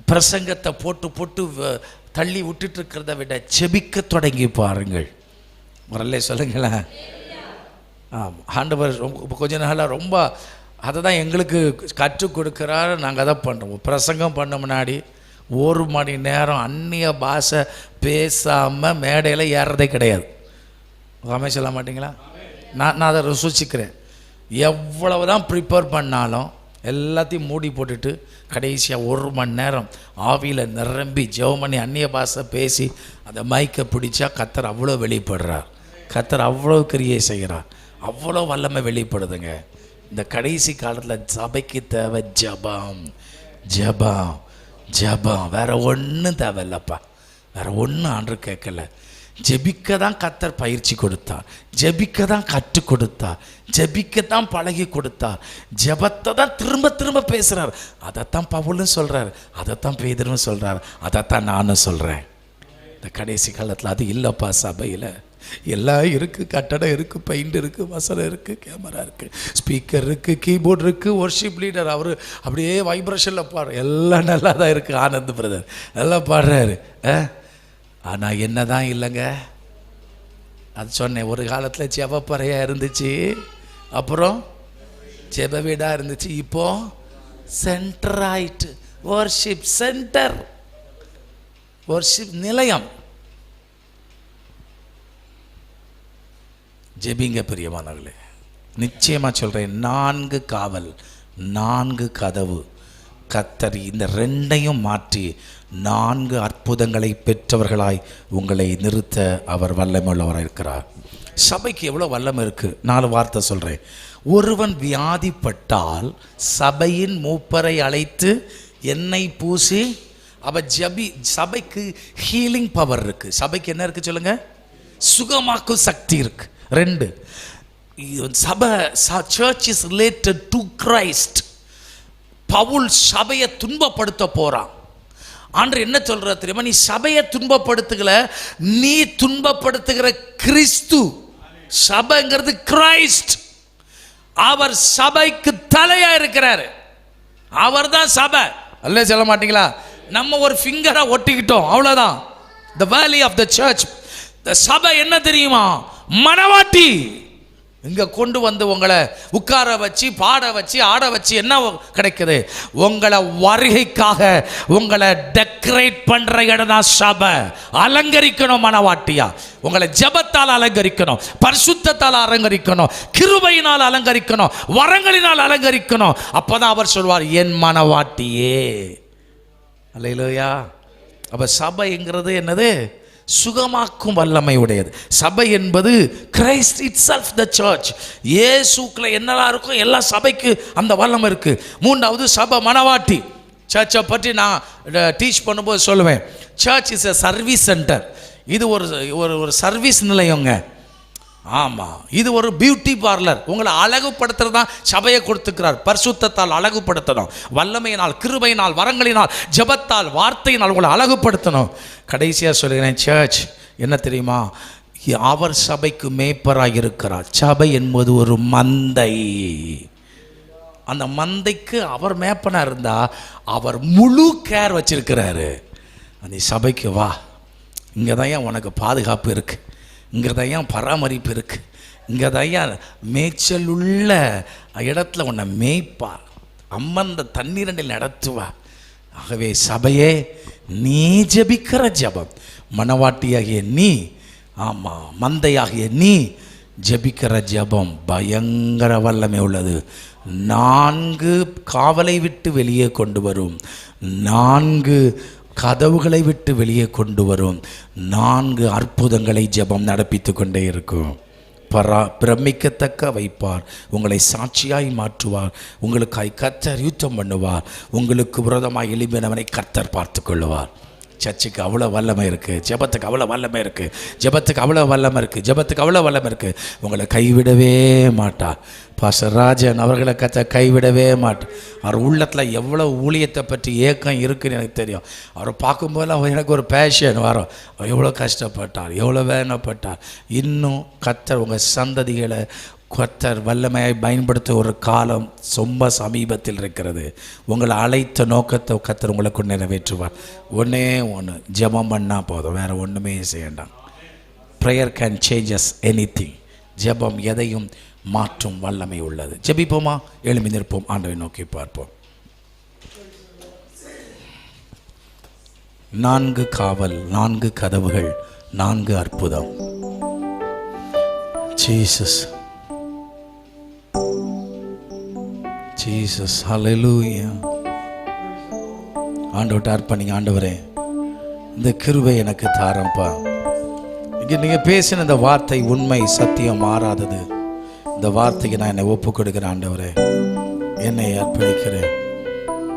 பிரசங்கத்தை போட்டு தள்ளி விட்டுட்டு இருக்கிறத விட ஜெபிக்க தொடங்கி பாருங்கள். வரல சொல்லுங்களேன். ஆண்டவர் கொஞ்ச நாளாக ரொம்ப அதை தான் எங்களுக்கு கற்றுக் கொடுக்குறாரு. நாங்கள் அதை பண்ணுறோம். பிரசங்கம் பண்ண முன்னாடி 1 மணி நேரம் அந்நிய பாஷை பேசாமல் மேடையில் ஏறதே கிடையாது. சொல்ல மாட்டிங்களா? நான் அதை ருசிக்கிறேன். எவ்வளவு தான் ப்ரிப்பேர் பண்ணாலும் எல்லாத்தையும் மூடி போட்டுட்டு கடைசியாக 1 மணி நேரம் ஆவியில் நிரம்பி ஜெபம் பண்ணி அந்நிய பாஷை பேசி அந்த மைக்கை பிடிச்சா கர்த்தர் அவ்வளோ வெளிப்படுறார். கர்த்தர் அவ்வளோ கிரியை செய்கிறார், அவ்வளோ வல்லமை வெளிப்படுதுங்க. இந்த கடைசி காலத்தில் சபைக்கு தேவை ஜபம். வேற ஒன்றும் தேவையில்லப்பா, வேற ஒன்றும் ஆண்டு கேட்கல. ஜெபிக்க தான் கர்த்தர் பயிற்சி கொடுத்தார், ஜெபிக்க தான் கற்றுக் கொடுத்தார், ஜெபிக்க தான் பழகி கொடுத்தார். ஜெபத்தை தான் திரும்ப திரும்ப பேசுகிறார். அதைத்தான் பவுலும் சொல்கிறார், அதைத்தான் பேதுரும் சொல்கிறார், அதைத்தான் நானும் சொல்கிறேன். இந்த கடைசி காலத்தில் அது இல்லைப்பா. சபையில் எல்லாம் இருக்குது. கட்டடம் இருக்குது, பெயிண்ட் இருக்குது, வசனம் இருக்குது, கேமரா இருக்குது, ஸ்பீக்கர் இருக்குது, கீபோர்டு இருக்குது, ஒர்ஷிப் லீடர் அவர் அப்படியே வைப்ரேஷனில் பாடுற எல்லாம் நல்லா தான் இருக்குது. ஆனந்த் பிரதர் நல்லா பாடுறாரு. ஆனால் என்ன தான் இல்லைங்க, அது சொன்னேன், ஒரு காலத்தில் ஜெபப்பறையாக இருந்துச்சு, அப்புறம் ஜெப வீடாக இருந்துச்சு, இப்போ சென்டர் ஆயிட்டு. வர்ஷிப் சென்டர், வர்ஷிப் நிலையம். ஜெபிங்க பிரியமானவர்களே. நிச்சயமாக சொல்கிறேன், 4 காவல் 4 கதவு. கர்த்தர் இந்த 2ஐயும் மாற்றி 4 அற்புதங்களை பெற்றவர்களாய் உங்களை நிறுத்த அவர் வல்லமை உள்ளவராக இருக்கிறார். சபைக்கு எவ்வளோ வல்லமை இருக்குது. 4 வார்த்தை சொல்கிறேன். ஒருவன் வியாதிப்பட்டால் சபையின் மூப்பரை அழைத்து எண்ணெய் பூசி அவ ஜபி. சபைக்கு ஹீலிங் பவர் இருக்குது. சபைக்கு என்ன இருக்குது சொல்லுங்கள்? சுகமாக்கும் சக்தி இருக்குது. 2, சபை, church is related to Christ. Paul சபையை துன்பப்படுத்த போறான். ஆண்டவர் என்ன சொல்ற தெரியுமா? நீ சபையை துன்பப்படுத்துகிற, நீ துன்பப்படுத்துகிற கிறிஸ்து. சபைங்கிறது கிரைஸ்ட். அவர் சபைக்கு தலையா இருக்கிறாரு. அவர் தான் சபை. அல்ல சொல்ல மாட்டீங்களா? நம்ம ஒரு ஃபிங்கரை ஒட்டிக்கிட்டோம், அவ்வளவுதான். the valley of the church. சபை என்ன தெரியுமா? மனவாட்டி. இங்க கொண்டு வந்து உங்களை உட்கார வச்சு பாட வச்சு ஆட வச்சு என்ன கிடைக்குது? உங்களை வருகைக்காக உங்களை டெக்கரேட் பண்ற இடம் தான் சபை. அலங்கரிக்கணும் மனவாட்டியா. உங்களை ஜெபத்தால் அலங்கரிக்கணும், பரிசுத்தத்தால் அலங்கரிக்கணும், கிருபையினால் அலங்கரிக்கணும், வரங்களினால் அலங்கரிக்கணும். அப்பதான் அவர் சொல்வார், என் மனவாட்டியே. அல்லேலூயா. அப்ப சபைங்கிறது என்னது? சுகமாக்கும் வல்லமை உடையது. சபை என்பது கிரைஸ்ட் இட்செல்ஃப், த சர்ச். இயேசுக்குள்ள என்னெல்லாம் இருக்கும் எல்லா சபைக்கு அந்த வல்லமை இருக்கு. 3வது சபை மனவாட்டி. சர்ச்சை பற்றி நான் டீச் பண்ணும்போது சொல்லுவேன், search is a service centre. இது ஒரு சர்வீஸ் நிலையங்க. ஆமாம், இது ஒரு பியூட்டி பார்லர். உங்களை அழகுபடுத்துறது தான் சபையை கொடுத்துக்கிறார். பரிசுத்தத்தால் அழகுபடுத்தணும், வல்லமையினால், கிருபையினால், வரங்களினால், ஜெபத்தால், வார்த்தையினால் உங்களை அழகுபடுத்தணும். கடைசியாக சொல்கிறேன், சர்ச் என்ன தெரியுமா? அவர் சபைக்கு மேய்ப்பராக இருக்கிறார். சபை என்பது ஒரு மந்தை. அந்த மந்தைக்கு அவர் மேய்ப்பனாக இருந்தால் அவர் முழு கேர் வச்சிருக்கிறாரு. அந்த சபைக்கு வா, இங்கே தான் ஏன் உனக்கு பாதுகாப்பு இருக்குது, இங்கே தான் ஏன் பராமரிப்பு இருக்குது, இங்கே தான் ஏன் மேய்ச்சல் உள்ள இடத்துல உன்னை மேய்ப்பா, அம்மந்த தண்ணீரண்டில் நடத்துவா. ஆகவே சபையே, நீ ஜெபிக்கிற ஜெபம், மனவாட்டியாகிய நீ, ஆமாம் மந்தையாகிய நீ ஜெபிக்கிற ஜெபம் பயங்கர வல்லமை உள்ளது. 4 காவலை விட்டு வெளியே கொண்டு வரும், 4 கதவுகளை விட்டு வெளியே கொண்டு வரும், 4 அற்புதங்களை ஜெபம் நடப்பித்து கொண்டே இருக்கும். பிரமிக்கத்தக்க வைப்பார், உங்களை சாட்சியாய் மாற்றுவார், உங்களுக்காய் கர்த்தர் யுத்தம் பண்ணுவார், உங்களுக்கு விரோதமாய் எழும்பினவனை கர்த்தர் பார்த்து கொள்ளுவார். சர்ச்சுக்கு அவ்வளோ வல்லமை இருக்குது, ஜெபத்துக்கு அவ்வளோ வல்லமை இருக்குது, ஜெபத்துக்கு அவ்வளோ வல்லமை இருக்குது, ஜெபத்துக்கு அவ்வளோ வல்லமை இருக்குது. உங்களை கைவிடவே மாட்டார். பாஸ்டர் ராஜன் அவர்களை கர்த்தர் கைவிடவே மாட்டார். அவர் உள்ளத்தில் எவ்வளோ ஊழியத்தை பற்றி ஏக்கம் இருக்குன்னு எனக்கு தெரியும். அவரை பார்க்கும்போதெல்லாம் எனக்கு ஒரு பேஷன் வரும். அவர் எவ்வளோ கஷ்டப்பட்டார், எவ்வளோ வேதனைப்பட்டார். இன்னும் கர்த்தர் உங்கள் சந்ததிகளை கர்த்தர் வல்லமையை பயன்படுத்த ஒரு காலம் ரொம்ப சமீபத்தில் இருக்கிறது. உங்களை அழைத்த நோக்கத்தை கர்த்தர் உங்களுக்கு நிறைவேற்றுவார். ஒன்றே ஒன்று, ஜெபம் பண்ணால் போதும், வேறு ஒன்றுமே செய்யண்டாம். Prayer can changes anything. ஜெபம் எதையும் மாற்றும் வல்லமை உள்ளது. ஜெபிப்போமா? எழும்பி நிற்போம், ஆண்டவரை நோக்கி பார்ப்போம். 4 காவல், 4 கதவுகள், 4 அற்புதம். ஜீசஸ், ஜீசஸ், ஹல்லேலூயா. ஆண்டவர்ட்ட அர்ப்பணிங்க. ஆண்டவரே, இந்த கிருபை எனக்கு தாரம்பா. இங்கே நீங்கள் பேசின இந்த வார்த்தை உண்மை, சத்தியம், மாறாதது. இந்த வார்த்தைக்கு நான் என்னை ஒப்பு கொடுக்கிறேன். ஆண்டவரே, என்னை அர்ப்பணிக்கிறேன்.